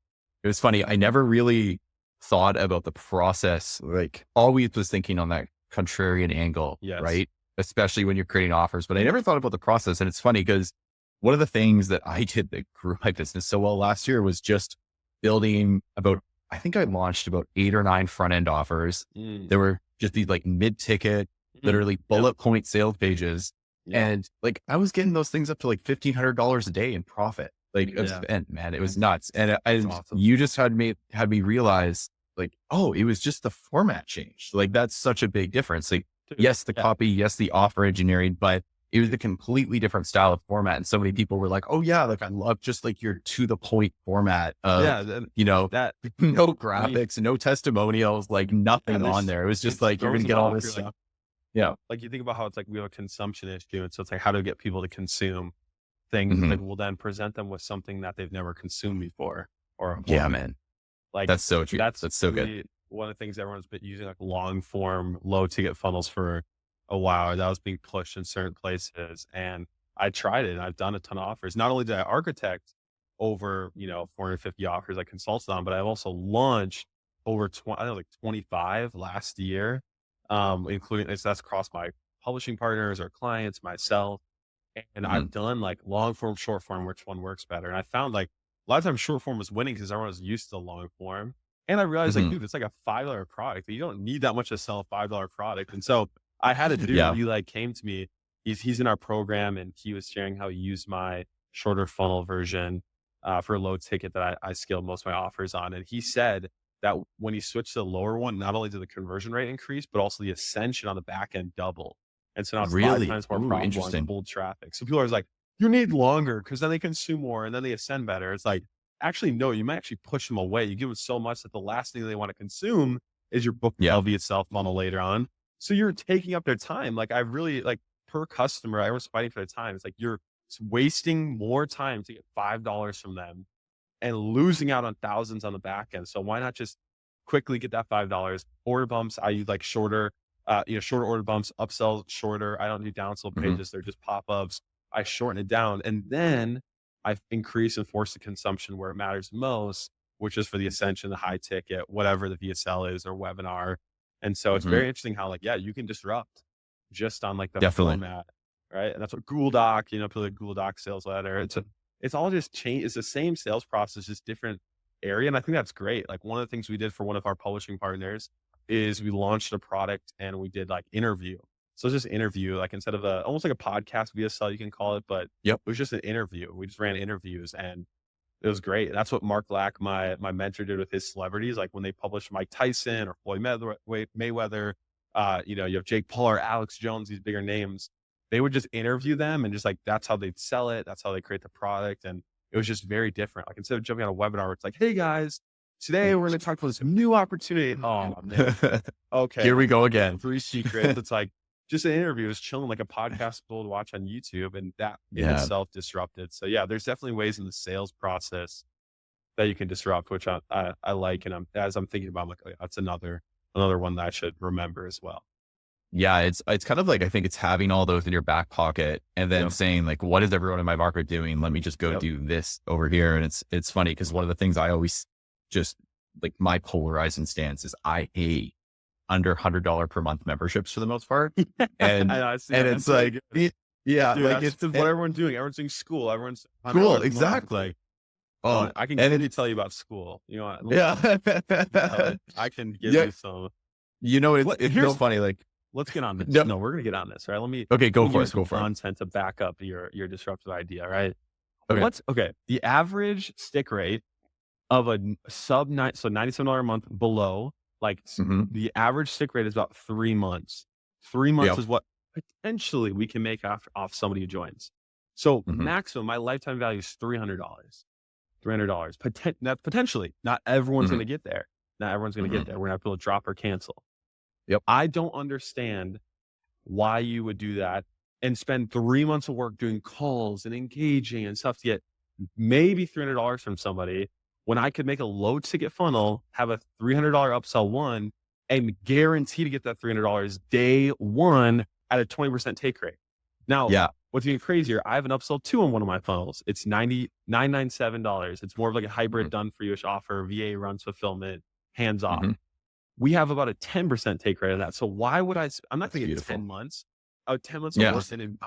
[SPEAKER 1] it was funny. I never really thought about the process. Like, always was thinking on that contrarian angle,
[SPEAKER 2] Yes.
[SPEAKER 1] right? Especially when you're creating offers. But I never thought about the process. And it's funny because one of the things that I did that grew my business so well last year was just building about, I think I launched about 8 or 9 front end offers.
[SPEAKER 2] Mm.
[SPEAKER 1] There were just these like mid ticket,
[SPEAKER 2] Mhm.
[SPEAKER 1] literally
[SPEAKER 2] Yep.
[SPEAKER 1] bullet point sales pages.
[SPEAKER 2] Yep.
[SPEAKER 1] And like, I was getting those things up to like $1,500 a day in profit. Like, of
[SPEAKER 2] Yeah.
[SPEAKER 1] spend, man, it was nuts. And
[SPEAKER 2] That's
[SPEAKER 1] and
[SPEAKER 2] awesome.
[SPEAKER 1] you just had me realize, like, oh, it was just the format changed. Like, that's such a big difference. Like,
[SPEAKER 2] Dude.
[SPEAKER 1] yes, the
[SPEAKER 2] Yeah.
[SPEAKER 1] copy, yes, the offer engineering, but it was a completely different style of format. And so many people were like, oh yeah, like I love just like your to the point format of,
[SPEAKER 2] Yeah. Then
[SPEAKER 1] you know,
[SPEAKER 2] that,
[SPEAKER 1] no
[SPEAKER 2] I mean,
[SPEAKER 1] graphics, no testimonials, like
[SPEAKER 2] yeah,
[SPEAKER 1] nothing on
[SPEAKER 2] this,
[SPEAKER 1] there. It was just
[SPEAKER 2] it
[SPEAKER 1] like, you're going
[SPEAKER 2] throws
[SPEAKER 1] to
[SPEAKER 2] them
[SPEAKER 1] get all
[SPEAKER 2] off.
[SPEAKER 1] this
[SPEAKER 2] You're
[SPEAKER 1] stuff. Yeah.
[SPEAKER 2] like, you think about how it's like we have a consumption issue. And so it's like, how to get people to consume things. It's
[SPEAKER 1] Mhm.
[SPEAKER 2] like, we'll then present them with something that they've never consumed before, or a
[SPEAKER 1] Yeah,
[SPEAKER 2] format.
[SPEAKER 1] man.
[SPEAKER 2] Like,
[SPEAKER 1] That's so true.
[SPEAKER 2] that's
[SPEAKER 1] That's so good.
[SPEAKER 2] really one of the things everyone's been using, like long form, low ticket funnels for a while. That was being pushed in certain places. And I tried it and I've done a ton of offers. Not only did I architect over, 450 offers I consulted on, but I've also launched over 20, I think like 25 last year, including that's across my publishing partners or clients, myself. And I've
[SPEAKER 1] Mhm.
[SPEAKER 2] done like long form, short form, which one works better. And I found like a lot of times short form was winning because everyone was used to long form. And I realized, like,
[SPEAKER 1] Mhm.
[SPEAKER 2] dude, it's like a $5 product. You don't need that much to sell a $5 product. And so I had a dude,
[SPEAKER 1] Yeah.
[SPEAKER 2] he like came to me. He's in our program and he was sharing how he used my shorter funnel version for a low ticket that I scaled most of my offers on. And he said that when he switched to the lower one, not only did the conversion rate increase, but also the ascension on the back end double. And so now it's 5
[SPEAKER 1] Really?
[SPEAKER 2] times more
[SPEAKER 1] Ooh,
[SPEAKER 2] profitable on
[SPEAKER 1] interesting.
[SPEAKER 2] cold traffic. So people are like, you need longer because then they consume more and then they ascend better. It's like, actually, no, you might actually push them away. You give them so much that the last thing they want to consume is your book
[SPEAKER 1] Yeah.
[SPEAKER 2] LV itself funnel later on. So you're taking up their time. Like, I really like, per customer, I was fighting for their time. It's like you're wasting more time to get $5 from them and losing out on thousands on the back end. So why not just quickly get that $5? Order bumps, I use like shorter, shorter order bumps, upsell shorter. I don't do downsell
[SPEAKER 1] Mhm.
[SPEAKER 2] pages. They're just pop-ups. I shorten it down. And then I increase and force the consumption where it matters most, which is for the ascension, the high ticket, whatever the VSL is or webinar. And so it's
[SPEAKER 1] Mhm.
[SPEAKER 2] very interesting how, like, yeah, you can disrupt just on like the
[SPEAKER 1] Definitely.
[SPEAKER 2] format, right? And that's what Google Doc, people like Google Doc sales letter. It's all just change. It's the same sales process, just different area. And I think that's great. Like, one of the things we did for one of our publishing partners is we launched a product and we did like interview. So it's just interview, like instead of almost like a podcast VSL, you can call it, but it
[SPEAKER 1] Yep.
[SPEAKER 2] was just an interview. We just ran interviews and it was great. That's what Mark Lack, my mentor, did with his celebrities. Like when they published Mike Tyson or Floyd Mayweather, you have Jake Paul or Alex Jones, these bigger names. They would just interview them and just like that's how they'd sell it. That's how they create the product. And it was just very different. Like instead of jumping on a webinar, where it's like, hey guys, today we're going to talk about this new opportunity. Oh man. Okay.
[SPEAKER 1] Here we go again.
[SPEAKER 2] 3 secrets. It's like just an interview is chilling like a podcast people would watch on YouTube, and that in
[SPEAKER 1] Yeah.
[SPEAKER 2] itself disrupted. So yeah, there's definitely ways in the sales process that you can disrupt, which I like. And as I'm thinking about, I'm like, oh, yeah, that's another one that I should remember as well.
[SPEAKER 1] Yeah. It's kind of like, I think it's having all those in your back pocket and then
[SPEAKER 2] Yep.
[SPEAKER 1] saying like, what is everyone in my market doing? Let me just go
[SPEAKER 2] Yep.
[SPEAKER 1] do this over here. And it's funny because one of the things I always just like my polarizing stance is I hate under $100 per month memberships for the most part. And,
[SPEAKER 2] I see
[SPEAKER 1] and
[SPEAKER 2] that.
[SPEAKER 1] it's like, yeah,
[SPEAKER 2] Dude,
[SPEAKER 1] like
[SPEAKER 2] that's
[SPEAKER 1] it's
[SPEAKER 2] what everyone's doing. Everyone's doing school. Everyone's
[SPEAKER 1] cool.
[SPEAKER 2] $100 a month.
[SPEAKER 1] Exactly.
[SPEAKER 2] Like,
[SPEAKER 1] Oh,
[SPEAKER 2] I can
[SPEAKER 1] and
[SPEAKER 2] quickly
[SPEAKER 1] it's,
[SPEAKER 2] tell you about school.
[SPEAKER 1] yeah.
[SPEAKER 2] I can give
[SPEAKER 1] Yeah.
[SPEAKER 2] you some.
[SPEAKER 1] You know,
[SPEAKER 2] What
[SPEAKER 1] it's so
[SPEAKER 2] here's
[SPEAKER 1] funny. Like,
[SPEAKER 2] let's get on this.
[SPEAKER 1] no,
[SPEAKER 2] No, we're gonna get on this, right?
[SPEAKER 1] okay,
[SPEAKER 2] Let
[SPEAKER 1] go
[SPEAKER 2] me give
[SPEAKER 1] for
[SPEAKER 2] you
[SPEAKER 1] it. Go
[SPEAKER 2] some
[SPEAKER 1] for it.
[SPEAKER 2] content to back up your disruptive idea, right?
[SPEAKER 1] Okay.
[SPEAKER 2] What's okay? The average stick rate of a sub nine, so $97 a month below, like
[SPEAKER 1] Mm-hmm.
[SPEAKER 2] the average stick rate is about 3 months. 3 months
[SPEAKER 1] Yep.
[SPEAKER 2] is what potentially we can make off somebody who joins. So
[SPEAKER 1] Mm-hmm.
[SPEAKER 2] maximum, my lifetime value is $300. $300. Potentially, not everyone's
[SPEAKER 1] Mm-hmm.
[SPEAKER 2] going to get there. Not everyone's going to
[SPEAKER 1] Mm-hmm.
[SPEAKER 2] get there. We're going to have to be able to drop or cancel.
[SPEAKER 1] Yep.
[SPEAKER 2] I don't understand why you would do that and spend 3 months of work doing calls and engaging and stuff to get maybe $300 from somebody when I could make a low ticket funnel, have a $300 upsell one, and guarantee to get that $300 day one at a 20% take rate. Now,
[SPEAKER 1] Yeah.
[SPEAKER 2] what's even crazier, I have an upsell two on one of my funnels. It's $99.97. It's more of like a hybrid done for you-ish offer, VA runs fulfillment, hands off.
[SPEAKER 1] Mm-hmm.
[SPEAKER 2] We have about a 10% take rate on that. So why would I'm not
[SPEAKER 1] That's
[SPEAKER 2] going to get
[SPEAKER 1] beautiful.
[SPEAKER 2] 10 months. Oh, 10 months of
[SPEAKER 1] Yeah.
[SPEAKER 2] work and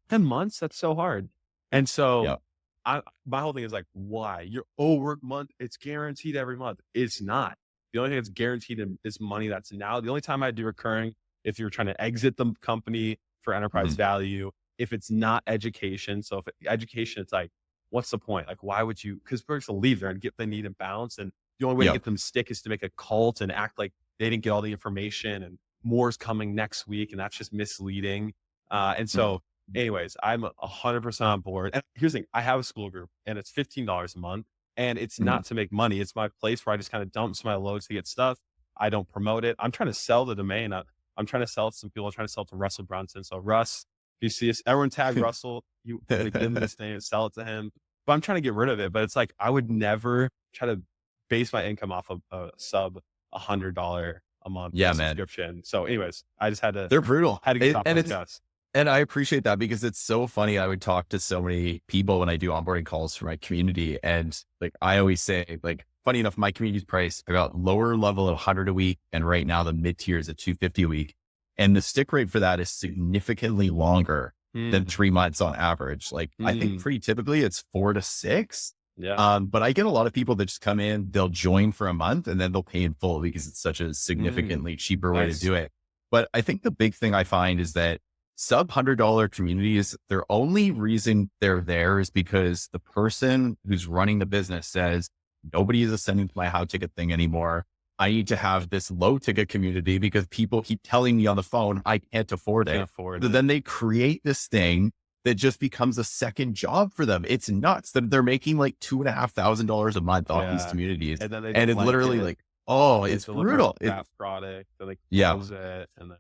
[SPEAKER 2] 10 months. That's so hard. And so
[SPEAKER 1] Yeah.
[SPEAKER 2] my whole thing is like, why? Work month, it's guaranteed every month. It's not. The only thing that's guaranteed is money that's now. The only time I do recurring, if you're trying to exit the company for enterprise
[SPEAKER 1] Mm-hmm.
[SPEAKER 2] value, if it's not education. So if education, it's like, what's the point? Like, why would you? Because people will leave there and get the need and bounce. And the only way to
[SPEAKER 1] Yep.
[SPEAKER 2] get them stick is to make a cult and act like they didn't get all the information and more's coming next week. And that's just misleading. And
[SPEAKER 1] Mm-hmm.
[SPEAKER 2] so anyways, I'm 100% on board. And here's the thing, I have a school group and it's $15 a month and it's
[SPEAKER 1] Mm-hmm.
[SPEAKER 2] not to make money. It's my place where I just kind of dump some of my loads to get stuff. I don't promote it. I'm trying to sell the domain. I'm trying to sell it to some people. I'm trying to sell it to Russell Brunson. So Russ, if you see us, everyone tag Russell, you like, give him this name, sell it to him. But I'm trying to get rid of it. But it's like, I would never try to base my income off of a sub $100 a month
[SPEAKER 1] Yeah, man.
[SPEAKER 2] subscription. So anyways, I just had to
[SPEAKER 1] They're brutal.
[SPEAKER 2] get off
[SPEAKER 1] And
[SPEAKER 2] my
[SPEAKER 1] it's,
[SPEAKER 2] chest.
[SPEAKER 1] and I appreciate that because it's so funny. I would talk to so many people when I do onboarding calls for my community. And like, I always say, like, funny enough, my community's priced about lower level of 100 a week. And right now the mid tier is at 250 a week. And the stick rate for that is significantly longer than 3 months on average. Like I think pretty typically it's 4 to 6.
[SPEAKER 2] Yeah.
[SPEAKER 1] But I get a lot of people that just come in, they'll join for a month and then they'll pay in full because it's such a significantly cheaper way to do it. But I think the big thing I find is that sub $100 communities, their only reason they're there is because the person who's running the business says, nobody is ascending to my how ticket thing anymore. I need to have this low ticket community because people keep telling me on the phone, I can't afford it. So then they create this thing that just becomes a second job for them. It's nuts that they're making like $2,500 a month off these communities.
[SPEAKER 2] And then
[SPEAKER 1] it's literally like, oh, it's brutal.
[SPEAKER 2] That product, they like close it, and then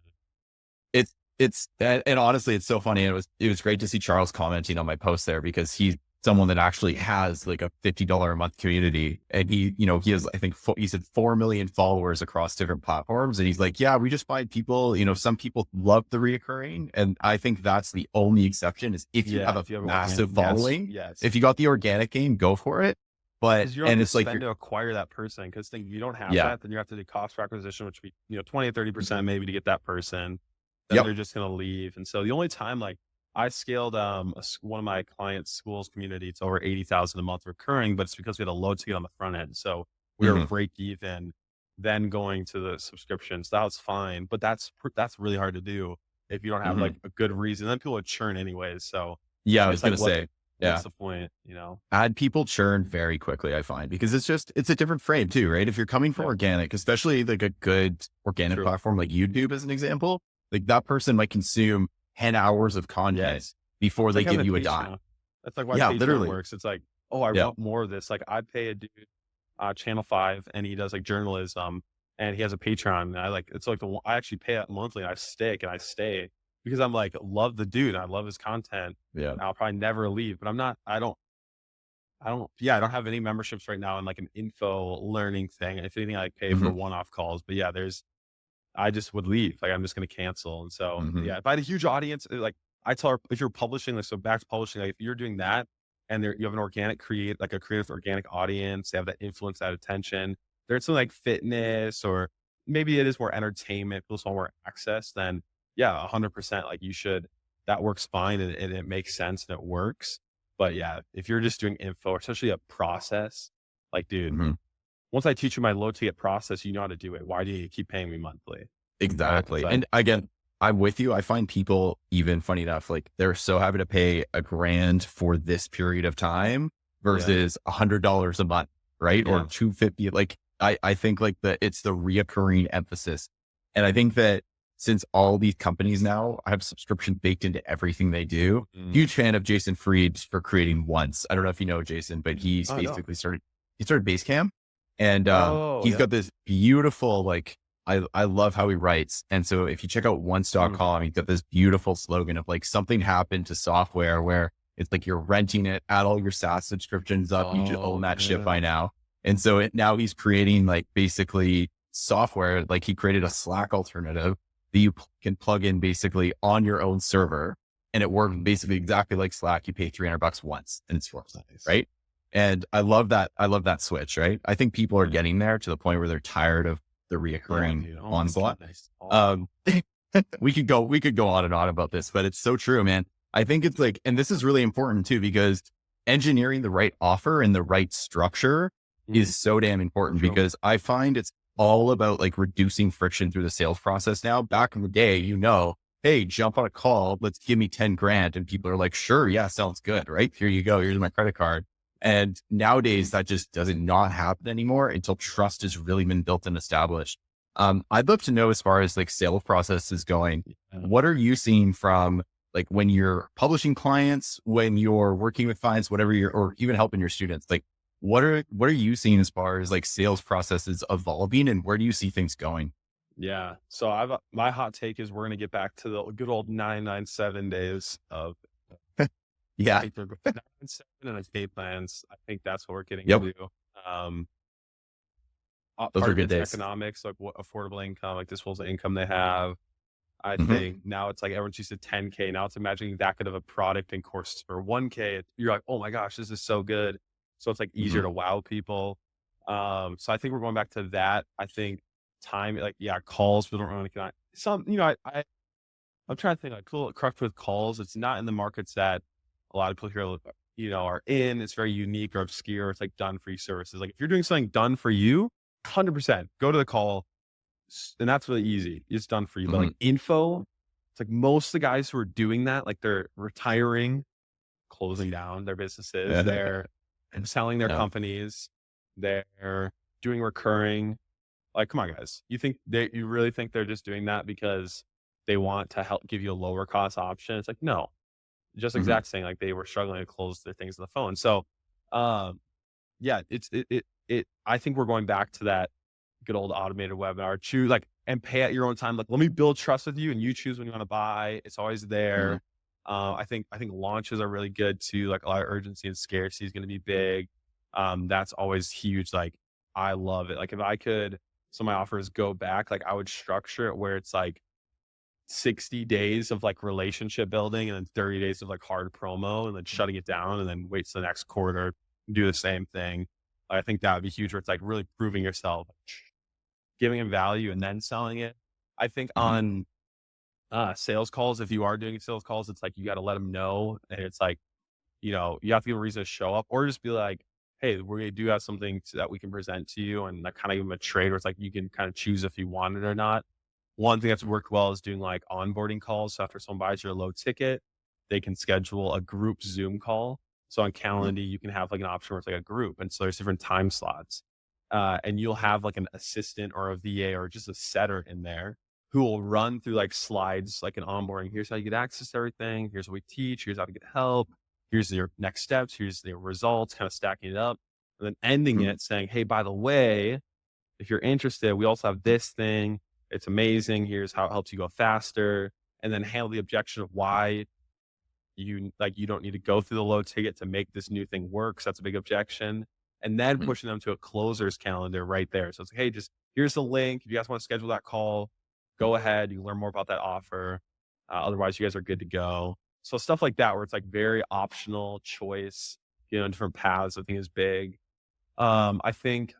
[SPEAKER 1] and honestly, it's so funny. It was great to see Charles commenting on my post there because he's someone that actually has like a $50 a month community. And he has, I think he said 4 million followers across different platforms. And he's like, yeah, we just find people, some people love the reoccurring. And I think that's the only exception is if you have a massive following,
[SPEAKER 2] yes.
[SPEAKER 1] If you got the organic game, go for it. But,
[SPEAKER 2] and it's like to acquire that person. Cause if you don't have that, then you have to do cost per acquisition, which would be, 20 or 30% maybe to get that person. Then they're just going to leave. And so the only time like I scaled one of my clients' schools community, it's over 80,000 a month recurring, but it's because we had a low ticket on the front end. So we were break even, then going to the subscriptions. That was fine, but that's really hard to do if you don't have like a good reason. Then people would churn anyways. So
[SPEAKER 1] yeah, I was going to say,
[SPEAKER 2] what's the point?
[SPEAKER 1] Add people churn very quickly, I find, because it's a different frame too, right? If you're coming from organic, especially like a good organic platform like YouTube as an example, like that person might consume 10 hours of content before they give you a dime.
[SPEAKER 2] That's like why Patreon works. It's like, I want more of this. Like I pay a dude, Channel 5, and he does like journalism, and he has a Patreon. And it's like I actually pay that monthly, and I stick and I stay because I'm like, love the dude. I love his content.
[SPEAKER 1] Yeah.
[SPEAKER 2] I'll probably never leave, but I don't have any memberships right now in like an info learning thing. If anything, I pay for one-off calls, but I just would leave. Like I'm just going to cancel. And so, if I had a huge audience, like I tell her, if you're publishing, like, so back to publishing, like if you're doing that and you have an a creative organic audience, they have that influence, that attention, there's something like fitness, or maybe it is more entertainment, people just want more access, then 100%. Like that works fine. And it makes sense and it works. But if you're just doing info, especially a process, like, dude, once I teach you my low ticket process, you know how to do it. Why do you keep paying me monthly? Right? It's
[SPEAKER 1] Exactly.
[SPEAKER 2] like,
[SPEAKER 1] And again, I'm with you. I find people, even funny enough, like they're so happy to pay $1,000 for this period of time
[SPEAKER 2] yeah,
[SPEAKER 1] versus $100 a month, right? Or
[SPEAKER 2] yeah.
[SPEAKER 1] 250. Like I think like it's the reoccurring emphasis. And I think that since all these companies now have subscription baked into everything they do,
[SPEAKER 2] Mm.
[SPEAKER 1] huge fan of Jason Fried for creating Once. I don't know if you know Jason, but he's
[SPEAKER 2] Oh, no.
[SPEAKER 1] basically he started Basecamp, and
[SPEAKER 2] Oh,
[SPEAKER 1] he's
[SPEAKER 2] yeah.
[SPEAKER 1] got this beautiful, like, I love how he writes. And so if you check out
[SPEAKER 2] Mm.
[SPEAKER 1] once.com, he's got this beautiful slogan of like something happened to software where it's like you're renting it, add all your SaaS subscriptions up. You should own
[SPEAKER 2] Oh,
[SPEAKER 1] that shit
[SPEAKER 2] yeah.
[SPEAKER 1] by now. And so now he's creating like basically software, like he created a Slack alternative that you can plug in basically on your own server. And it works basically exactly like Slack. You pay $300 once and it's yours.
[SPEAKER 2] Nice.
[SPEAKER 1] Right. And I love that. I love that switch. Right. I think people are
[SPEAKER 2] Yeah.
[SPEAKER 1] getting there to the point where they're tired of the
[SPEAKER 2] Yeah,
[SPEAKER 1] reoccurring
[SPEAKER 2] dude. Oh my
[SPEAKER 1] onslaught.
[SPEAKER 2] goodness.
[SPEAKER 1] Um, we could go on and on about this, but it's so true, man. I think it's like, and this is really important too, because engineering the right offer and the right structure
[SPEAKER 2] Mm,
[SPEAKER 1] is so damn important,
[SPEAKER 2] true.
[SPEAKER 1] because I find it's all about like reducing friction through the sales process now. Back in the day, hey, jump on a call, let's give me 10 grand. And people are like, sure, yeah, sounds good. Right. Here you go. Here's my credit card. And nowadays that just doesn't not happen anymore until trust has really been built and established. I'd love to know, as far as like sales process is going,
[SPEAKER 2] Yeah.
[SPEAKER 1] what are you seeing from like when you're publishing clients, when you're working with clients, whatever or even helping your students, like what are you seeing as far as like sales processes evolving, and where do you see things going?
[SPEAKER 2] Yeah. So my hot take is we're gonna get back to the good old 997 days of
[SPEAKER 1] Yeah.
[SPEAKER 2] like the 997 and its pay plans. I think that's what we're getting
[SPEAKER 1] Yep.
[SPEAKER 2] to. Um,
[SPEAKER 1] Those
[SPEAKER 2] Part
[SPEAKER 1] are
[SPEAKER 2] of
[SPEAKER 1] good
[SPEAKER 2] it's
[SPEAKER 1] days.
[SPEAKER 2] economics, like what affordable income, like disposable income they have. I
[SPEAKER 1] Hmm.
[SPEAKER 2] think now it's like everyone's used to 10K. Now it's imagining that good of a product and courses for 1K. You're like, oh my gosh, this is so good. So it's like easier
[SPEAKER 1] Hmm.
[SPEAKER 2] to wow people. So I think we're going back to that. I think time, like, yeah, calls, we don't really connect. Some, I'm trying to think like cool, correct with calls. It's not in the markets that a lot of people here, are in. It's very unique or obscure. It's like done for you services. Like if you're doing something done for you, 100% go to the call, and that's really easy. It's done for you. But
[SPEAKER 1] Hmm.
[SPEAKER 2] like info, it's like most of the guys who are doing that, like they're retiring, closing down their businesses, they're selling their
[SPEAKER 1] Yeah.
[SPEAKER 2] companies, they're doing recurring. Like, come on, guys. You really think they're just doing that because they want to help give you a lower cost option? It's like, no, just
[SPEAKER 1] Hmm.
[SPEAKER 2] exact saying like they were struggling to close their things on the phone. So, um, yeah, I think we're going back to that good old automated webinar. Choose like and pay at your own time. Like, let me build trust with you, and you choose when you want to buy. It's always
[SPEAKER 1] Hmm.
[SPEAKER 2] there. I think launches are really good too. Like a lot of urgency and scarcity is going to be big. That's always huge. Like I love it. Like if I could, so my offers go back. Like I would structure it where it's like 60 days of like relationship building and then 30 days of like hard promo and then shutting it down and then wait till the next quarter, do the same thing. I think that would be huge where it's like really proving yourself, giving them value and then selling it. I think
[SPEAKER 1] Hmm.
[SPEAKER 2] on sales calls, if you are doing sales calls, it's like you got to let them know. And it's like, you have to give a reason to show up or just be like, hey, we do have something that we can present to you and like kind of give them a trade where it's like you can kind of choose if you want it or not. One thing that's worked well is doing like onboarding calls. So after someone buys your low ticket, they can schedule a group Zoom call. So on Calendly, you can have like an option where it's like a group. And so there's different time slots. And you'll have like an assistant or a VA or just a setter in there who will run through like slides, like an onboarding. Here's how you get access to everything. Here's what we teach. Here's how to get help. Here's your next steps. Here's the results, kind of stacking it up. And then ending
[SPEAKER 1] Hmm.
[SPEAKER 2] it saying, hey, by the way, if you're interested, we also have this thing. It's amazing. Here's how it helps you go faster. And then handle the objection of why you don't need to go through the low ticket to make this new thing work. So that's a big objection. And then
[SPEAKER 1] Hmm.
[SPEAKER 2] pushing them to a closer's calendar right there. So it's like, hey, just here's the link. If you guys want to schedule that call, go ahead. You can learn more about that offer. Otherwise, you guys are good to go. So stuff like that, where it's like very optional choice, different paths, I think is big. I think,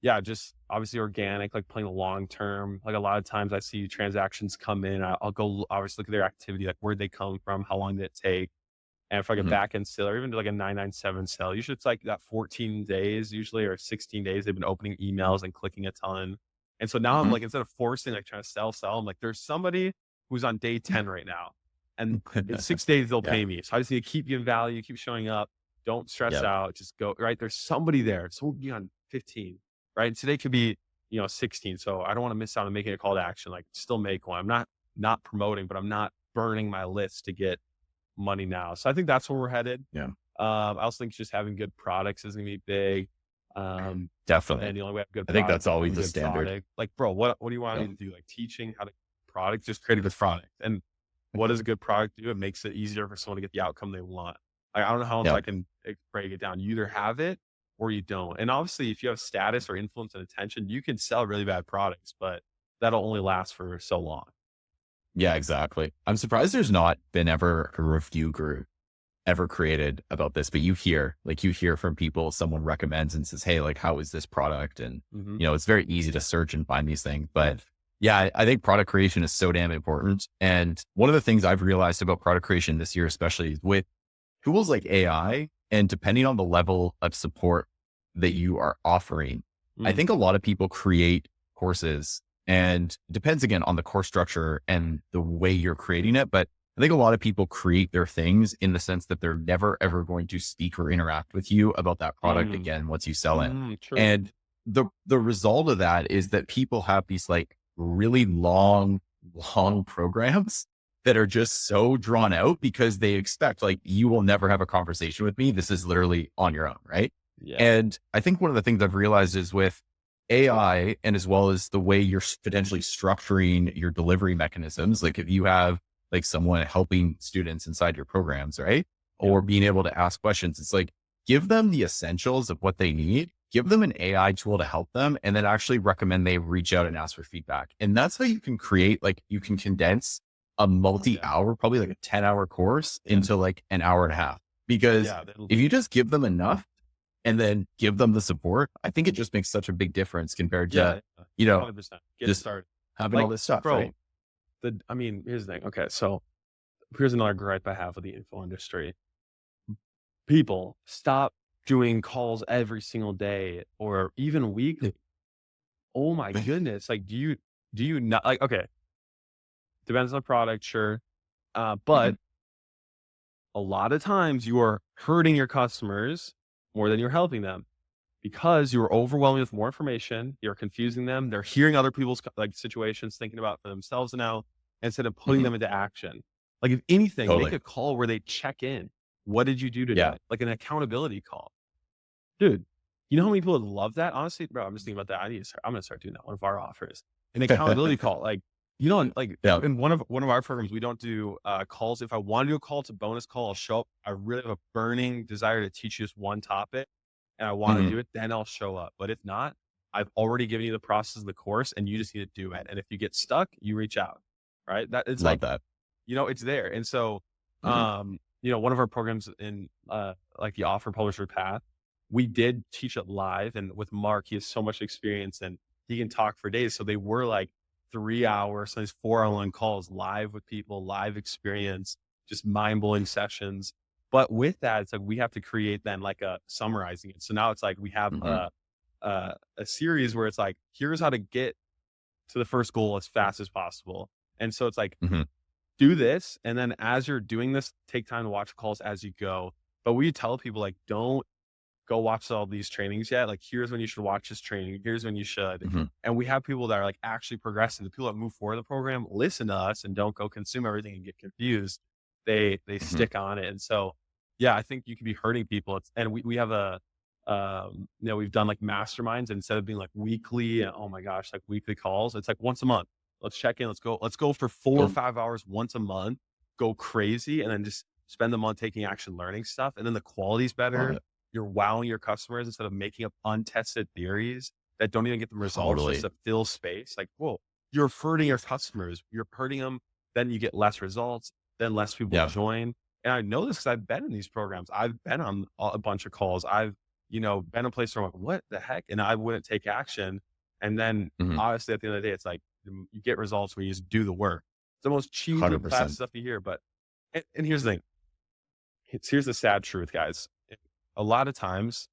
[SPEAKER 2] yeah, just obviously organic, like playing the long term. Like a lot of times I see transactions come in. I'll go obviously look at their activity, like where'd they come from, how long did it take, and if like a
[SPEAKER 1] Hmm.
[SPEAKER 2] back end sale or even do like a 997 sale, usually it's like that 14 days, usually or 16 days. They've been opening emails and clicking a ton, And so now I'm
[SPEAKER 1] Mhm.
[SPEAKER 2] like, instead of forcing, like trying to sell, I'm like, there's somebody who's on day 10 right now. And in 6 days, they'll
[SPEAKER 1] Yeah.
[SPEAKER 2] pay me. So I just need to keep giving value, keep showing up. Don't stress
[SPEAKER 1] Yep.
[SPEAKER 2] out. Just go, right? There's somebody there. So we'll be on 15, right? And today could be, 16. So I don't want to miss out on making a call to action. Like still make one. I'm not promoting, but I'm not burning my list to get money now. So I think that's where we're headed.
[SPEAKER 1] Yeah.
[SPEAKER 2] I also think just having good products is going to be big.
[SPEAKER 1] Definitely.
[SPEAKER 2] And the only way I have good
[SPEAKER 1] I think
[SPEAKER 2] product
[SPEAKER 1] that's
[SPEAKER 2] is having
[SPEAKER 1] always
[SPEAKER 2] a
[SPEAKER 1] the
[SPEAKER 2] good
[SPEAKER 1] standard.
[SPEAKER 2] product. Like, bro, what do you want me
[SPEAKER 1] Yep.
[SPEAKER 2] to do? Like teaching how to product, just create a good product. And what does a good product do? It makes it easier for someone to get the outcome they want. Like, I don't know how else I
[SPEAKER 1] Yep.
[SPEAKER 2] can break it down. You either have it or you don't. And obviously, if you have status or influence and attention, you can sell really bad products, but that'll only last for so long.
[SPEAKER 1] Yeah, exactly. I'm surprised there's not been ever a review group ever created about this, but you hear from people, someone recommends and says, hey, like, how is this product? And,
[SPEAKER 2] Mm-hmm.
[SPEAKER 1] it's very easy to search and find these things. But yeah, I think product creation is so damn important. And one of the things I've realized about product creation this year, especially with tools like AI, and depending on the level of support that you are offering, I think a lot of people create courses, and it depends again on the course structure and the way you're creating it. But I think a lot of people create their things in the sense that they're never, ever going to speak or interact with you about that product again once you sell it.
[SPEAKER 2] True.
[SPEAKER 1] And the result of that is that people have these like really long programs that are just so drawn out because they expect like, you will never have a conversation with me. This is literally on your own. Right.
[SPEAKER 2] Yeah.
[SPEAKER 1] And I think one of the things I've realized is with AI, and as well as the way you're potentially structuring your delivery mechanisms, like if you have like someone helping students inside your programs, right? Or being able to ask questions, it's like, give them the essentials of what they need, give them an AI tool to help them, and then actually recommend they reach out and ask for feedback. And that's how you can create, like, you can condense a multi-hour, probably like a 10-hour course into like an hour and a half. Because if you just give them enough and then give them the support, I think it just makes such a big difference compared to,
[SPEAKER 2] 100%. Get
[SPEAKER 1] just
[SPEAKER 2] started.
[SPEAKER 1] having all this stuff,
[SPEAKER 2] bro,
[SPEAKER 1] right?
[SPEAKER 2] here's the thing. Okay. So here's another gripe I have with the info industry. People stop doing calls every single day or even weekly. Oh my goodness. Like, do you not like, okay, depends on the product, sure. But a lot of times you are hurting your customers more than you're helping them because you're overwhelming with more information. You're confusing them. They're hearing other people's like situations, thinking about for themselves now instead of putting them into action. Like if anything, make
[SPEAKER 1] Totally.
[SPEAKER 2] a call where they check in. What did you do today?
[SPEAKER 1] Yeah.
[SPEAKER 2] Like an accountability call. Dude, you know how many people would love that? Honestly, bro, I'm just thinking about that. I'm going to start doing that. One of our offers, an accountability call. Like, like
[SPEAKER 1] Yeah.
[SPEAKER 2] in one of our programs, we don't do calls. If I want to do a call, it's a bonus call. I'll show up. I really have a burning desire to teach you this one topic and I want to do it, then I'll show up. But if not, I've already given you the process of the course and you just need to do it. And if you get stuck, you reach out, right? That it's
[SPEAKER 1] Love
[SPEAKER 2] like,
[SPEAKER 1] that.
[SPEAKER 2] it's there. And so, one of our programs in like the Offer Publisher Path, we did teach it live. And with Mark, he has so much experience and he can talk for days. So they were like 3 hours, sometimes 4-hour calls live with people, live experience, just mind-blowing sessions. But with that, it's like we have to create then like a summarizing it. So now it's like we have a series where it's like, here's how to get to the first goal as fast as possible. And so it's like, do this. And then as you're doing this, take time to watch calls as you go. But we tell people like, don't go watch all these trainings yet. Like, here's when you should watch this training. Here's when you should. And we have people that are like actually progressing. The people that move forward in the program listen to us and don't go consume everything and get confused. They stick on it. And so, yeah, I think you could be hurting people. And we have we've done like masterminds instead of being like weekly. Oh my gosh, like weekly calls. It's like once a month. Let's check in. Let's go for 4 or 5 hours once a month. Go crazy, and then just spend the month taking action, learning stuff. And then the quality's better. You're wowing your customers instead of making up untested theories that don't even get them results just to fill space. Like, whoa, you're hurting your customers. You're hurting them. Then you get less results. Then less people join. And I know this because I've been in these programs. I've been on a bunch of calls. I've, been in a place where I'm like, what the heck? And I wouldn't take action. And then honestly, at the end of the day, it's like you get results when you just do the work. It's the most cheesy, fast stuff you hear. But, and here's the thing. Here's the sad truth, guys. A lot of times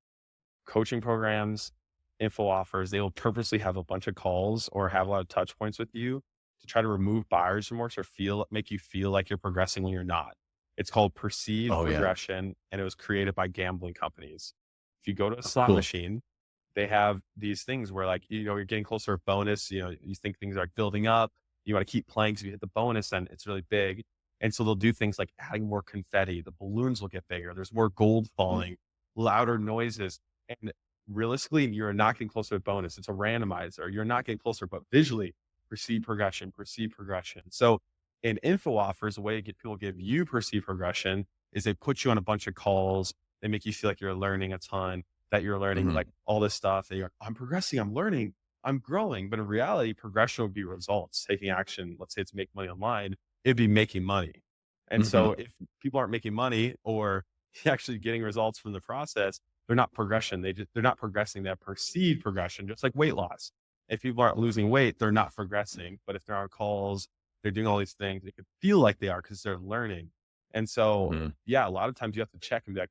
[SPEAKER 2] coaching programs, info offers, they will purposely have a bunch of calls or have a lot of touch points with you to try to remove buyer's remorse or make you feel like you're progressing when you're not. It's called perceived
[SPEAKER 1] Oh yeah.
[SPEAKER 2] progression, and it was created by gambling companies. If you go to a
[SPEAKER 1] Oh,
[SPEAKER 2] slot
[SPEAKER 1] cool.
[SPEAKER 2] machine, they have these things where, like, you're getting closer to a bonus, you think things are building up, you want to keep playing. So if you hit the bonus, then it's really big. And so they'll do things like adding more confetti, the balloons will get bigger, there's more gold
[SPEAKER 1] Mm.
[SPEAKER 2] falling, louder noises. And realistically, you're not getting closer to bonus. It's a randomizer. You're not getting closer, but visually, perceive progression, perceive progression. So in info offers, the way to get people to give you perceived progression is they put you on a bunch of calls. They make you feel like you're learning a ton, that you're learning
[SPEAKER 1] Mhm.
[SPEAKER 2] like all this stuff. That you're, I'm progressing, I'm learning, I'm growing. But in reality, progression would be results, taking action. Let's say it's make money online, it'd be making money. And
[SPEAKER 1] Mhm.
[SPEAKER 2] so if people aren't making money or actually getting results from the process, they're not progression. They're not progressing. That perceived progression, just like weight loss. If people aren't losing weight, they're not progressing. But if they're on calls, they're doing all these things, they could feel like they are because they're learning. And so,
[SPEAKER 1] Mhm.
[SPEAKER 2] yeah, a lot of times you have to check and be like,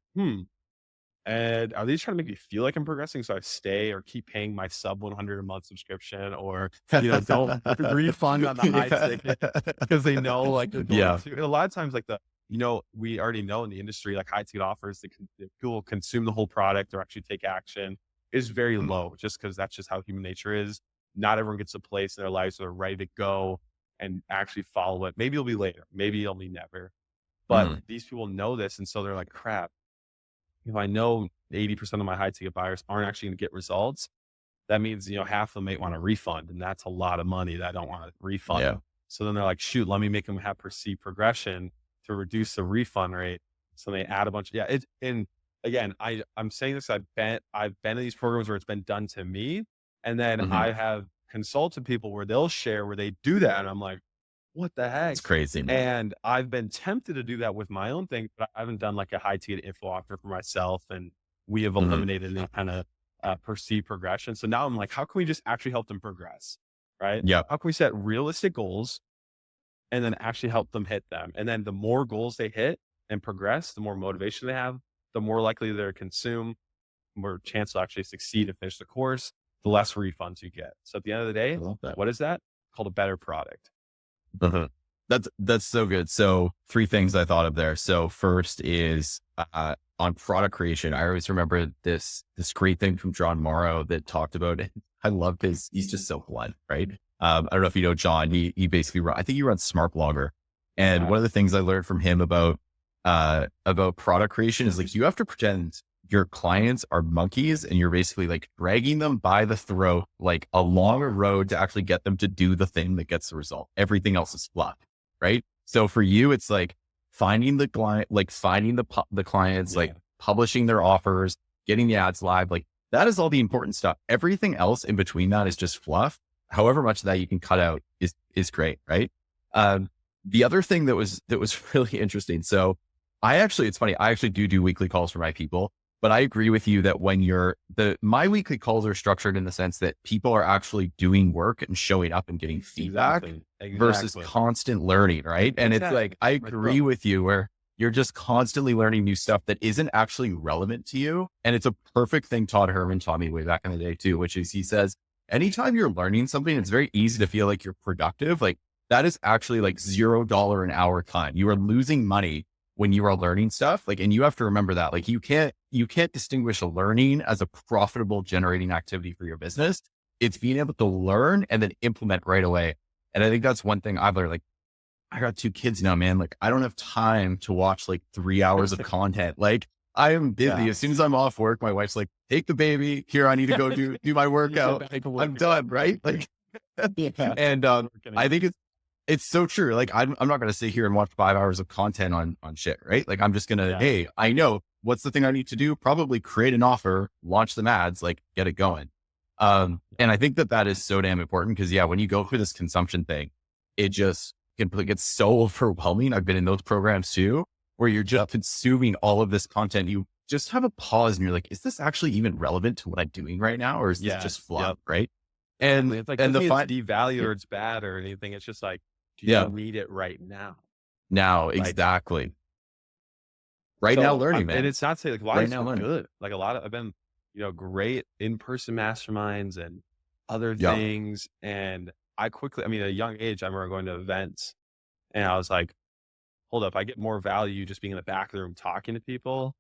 [SPEAKER 2] and are they trying to make me feel like I'm progressing? So I stay or keep paying my sub 100 a month subscription, or, don't refund on the high ticket because they know like they're going
[SPEAKER 1] Yeah.
[SPEAKER 2] to. And a lot of times, like we already know in the industry, like high ticket offers, the people will consume the whole product or actually take action is very
[SPEAKER 1] Mm.
[SPEAKER 2] low, just because that's just how human nature is. Not everyone gets a place in their lives where they're ready to go and actually follow it. Maybe it'll be later, maybe it'll be never. But
[SPEAKER 1] Mhm.
[SPEAKER 2] these people know this, and so they're like, crap, if I know 80% of my high ticket buyers aren't actually going to get results, that means, half of them may want a refund, and that's a lot of money that I don't want to refund.
[SPEAKER 1] Yeah.
[SPEAKER 2] So then they're like, shoot, let me make them have perceived progression to reduce the refund rate. So they add a bunch of, and again, I'm saying this, I've been in these programs where it's been done to me. And then
[SPEAKER 1] Mhm.
[SPEAKER 2] I have consulted people where they'll share where they do that. And I'm like, what the
[SPEAKER 1] It's
[SPEAKER 2] heck?
[SPEAKER 1] crazy, man.
[SPEAKER 2] And I've been tempted to do that with my own thing, but I haven't done like a high ticket info offer for myself. And we have
[SPEAKER 1] Mhm.
[SPEAKER 2] eliminated any kind of perceived progression. So now I'm like, how can we just actually help them progress? Right?
[SPEAKER 1] Yep.
[SPEAKER 2] How can we set realistic goals and then actually help them hit them? And then the more goals they hit and progress, the more motivation they have, the more likely they're to consume, more chance to actually succeed and finish the course, the less refunds you get. So at the end of the
[SPEAKER 1] I
[SPEAKER 2] day,
[SPEAKER 1] love that.
[SPEAKER 2] what is that? Called a better product.
[SPEAKER 1] Mhm. That's so good. So three things I thought of there. So first is on product creation. I always remember this great thing from John Morrow that talked about it. I love he's just so blunt, right? I don't know if you know John. He basically I think he runs Smart Blogger, and
[SPEAKER 2] Yeah.
[SPEAKER 1] one of the things I learned from him about product creation is like you have to pretend your clients are monkeys and you're basically like dragging them by the throat, like along a road to actually get them to do the thing that gets the result. Everything else is fluff, right? So for you, it's like finding the client, like finding the clients,
[SPEAKER 2] Yeah.
[SPEAKER 1] like publishing their offers, getting the ads live. Like that is all the important stuff. Everything else in between that is just fluff. However much of that you can cut out is great, right? The other thing that was really interesting. So it's funny. I actually do weekly calls for my people. But I agree with you that when my weekly calls are structured in the sense that people are actually doing work and showing up and getting feedback
[SPEAKER 2] Exactly.
[SPEAKER 1] versus
[SPEAKER 2] Exactly.
[SPEAKER 1] constant learning, right? And it's like,
[SPEAKER 2] Exactly.
[SPEAKER 1] I
[SPEAKER 2] Like,
[SPEAKER 1] agree
[SPEAKER 2] bro.
[SPEAKER 1] with you where you're just constantly learning new stuff that isn't actually relevant to you. And it's a perfect thing Todd Herman taught me way back in the day too, which is he says, anytime you're learning something, it's very easy to feel like you're productive. Like that is actually like $0 an hour time. You are losing money when you are learning stuff. Like, and you have to remember that, like, you can't distinguish learning as a profitable generating activity for your business. It's being able to learn and then implement right away. And I think that's one thing I've learned. Like, I got two kids now, man. Like, I don't have time to watch like 3 hours of content. Like, I am busy.
[SPEAKER 2] Yeah.
[SPEAKER 1] As soon as I'm off work, my wife's like, take the baby here. I need to go do my
[SPEAKER 2] You get
[SPEAKER 1] workout.
[SPEAKER 2] back to
[SPEAKER 1] I'm
[SPEAKER 2] work.
[SPEAKER 1] done. Right. Like,
[SPEAKER 2] Yeah.
[SPEAKER 1] and,
[SPEAKER 2] Working
[SPEAKER 1] I
[SPEAKER 2] again.
[SPEAKER 1] think it's so true. Like, I'm not going to sit here and watch 5 hours of content on shit. Right. Like, I'm just going to,
[SPEAKER 2] Yeah.
[SPEAKER 1] hey, I know what's the thing I need to do? Probably create an offer, launch some ads, like get it going. And I think that is so damn important because yeah, when you go through this consumption thing, it just gets so overwhelming. I've been in those programs too, where you're just consuming all of this content. You just have a pause and you're like, is this actually even relevant to what I'm doing right now? Or is this just
[SPEAKER 2] Yes.
[SPEAKER 1] fluff?
[SPEAKER 2] Yep.
[SPEAKER 1] Right.
[SPEAKER 2] Exactly. It's like,
[SPEAKER 1] And
[SPEAKER 2] doesn't
[SPEAKER 1] the
[SPEAKER 2] mean it's
[SPEAKER 1] fine,
[SPEAKER 2] devalued
[SPEAKER 1] yeah,
[SPEAKER 2] or it's bad or anything. It's just like, do you
[SPEAKER 1] yeah,
[SPEAKER 2] need it right now?
[SPEAKER 1] now,
[SPEAKER 2] Like,
[SPEAKER 1] exactly. Right now
[SPEAKER 2] so,
[SPEAKER 1] learning,
[SPEAKER 2] and
[SPEAKER 1] man.
[SPEAKER 2] it's not to say like, why
[SPEAKER 1] Right
[SPEAKER 2] it's
[SPEAKER 1] now
[SPEAKER 2] so
[SPEAKER 1] learning.
[SPEAKER 2] good. Like a lot of, I've been, great in-person masterminds and other
[SPEAKER 1] Yeah.
[SPEAKER 2] things. And I quickly, I mean, at a young age, I remember going to events and I was like, hold up, I get more value just being in the back of the room talking to people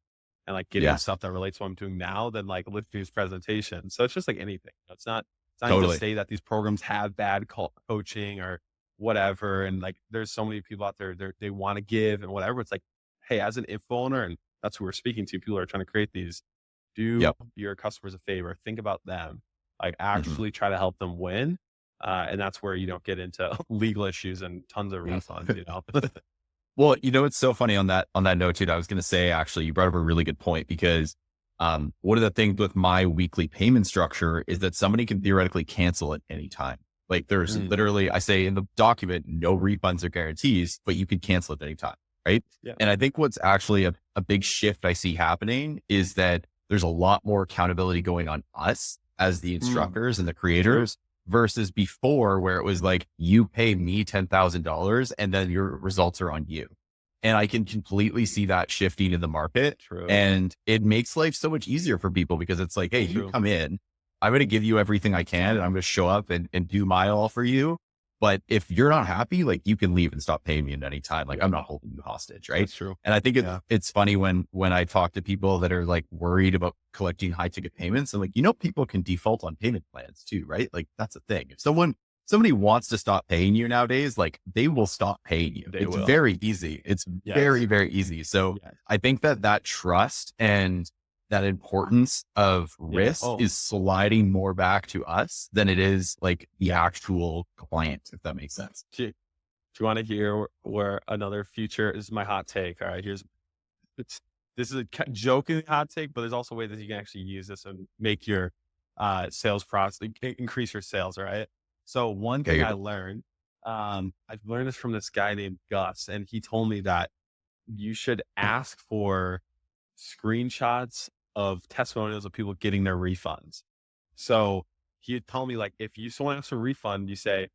[SPEAKER 2] and like getting
[SPEAKER 1] Yeah.
[SPEAKER 2] stuff that relates to what I'm doing now than like listening to these presentations. So it's just like anything. It's not even to
[SPEAKER 1] Totally.
[SPEAKER 2] say that these programs have bad coaching or whatever. And like, there's so many people out there, they want to give and whatever. It's like, hey, as an info owner, and that's who we're speaking to, people who are trying to create these, do
[SPEAKER 1] Yep.
[SPEAKER 2] your customers a favor, think about them, like
[SPEAKER 1] Mhm.
[SPEAKER 2] actually try to help them win. And that's where you don't get into legal issues and tons of refunds,
[SPEAKER 1] Well, it's so funny on that note too. That I was going to say, actually, you brought up a really good point because one of the things with my weekly payment structure is that somebody can theoretically cancel at any time. Like there's
[SPEAKER 2] Mm,
[SPEAKER 1] literally, I say in the document, no refunds or guarantees, but you can cancel at any time. Right.
[SPEAKER 2] yeah.
[SPEAKER 1] And I think what's actually a big shift I see happening is that there's a lot more accountability going on us as the
[SPEAKER 2] Mm,
[SPEAKER 1] instructors and the
[SPEAKER 2] true.
[SPEAKER 1] creators versus before where it was like, you pay me $10,000 and then your results are on you. And I can completely see that shifting in the market.
[SPEAKER 2] True.
[SPEAKER 1] And it makes life so much easier for people because it's like, hey, you
[SPEAKER 2] True.
[SPEAKER 1] come in, I'm going to give you everything I can and I'm going to show up and do my all for you. But if you're not happy, like you can leave and stop paying me at any time. Like I'm not holding you hostage. Right.
[SPEAKER 2] That's true.
[SPEAKER 1] And I think
[SPEAKER 2] Yeah.
[SPEAKER 1] it's funny when I talk to people that are like worried about collecting high ticket payments and like, people can default on payment plans too, right? Like that's a thing. If somebody wants to stop paying you nowadays, like they will stop paying you.
[SPEAKER 2] They
[SPEAKER 1] It's
[SPEAKER 2] will.
[SPEAKER 1] very easy. It's very,
[SPEAKER 2] Yes.
[SPEAKER 1] very easy. So
[SPEAKER 2] Yes.
[SPEAKER 1] I think that trust and that importance of
[SPEAKER 2] Yeah.
[SPEAKER 1] risk
[SPEAKER 2] Oh,
[SPEAKER 1] is sliding more back to us than it is like the actual client, if that makes sense.
[SPEAKER 2] do you want to hear where another future this is my hot take? All right. It's, this is a joking hot take, but there's also a way that you can actually use this and make your sales process, increase your sales. All right. So one thing
[SPEAKER 1] Okay.
[SPEAKER 2] I learned, I've learned this from this guy named Gus, and he told me that you should ask for screenshots of testimonials of people getting their refunds. So he had told me, like, if someone asks for a refund, you say,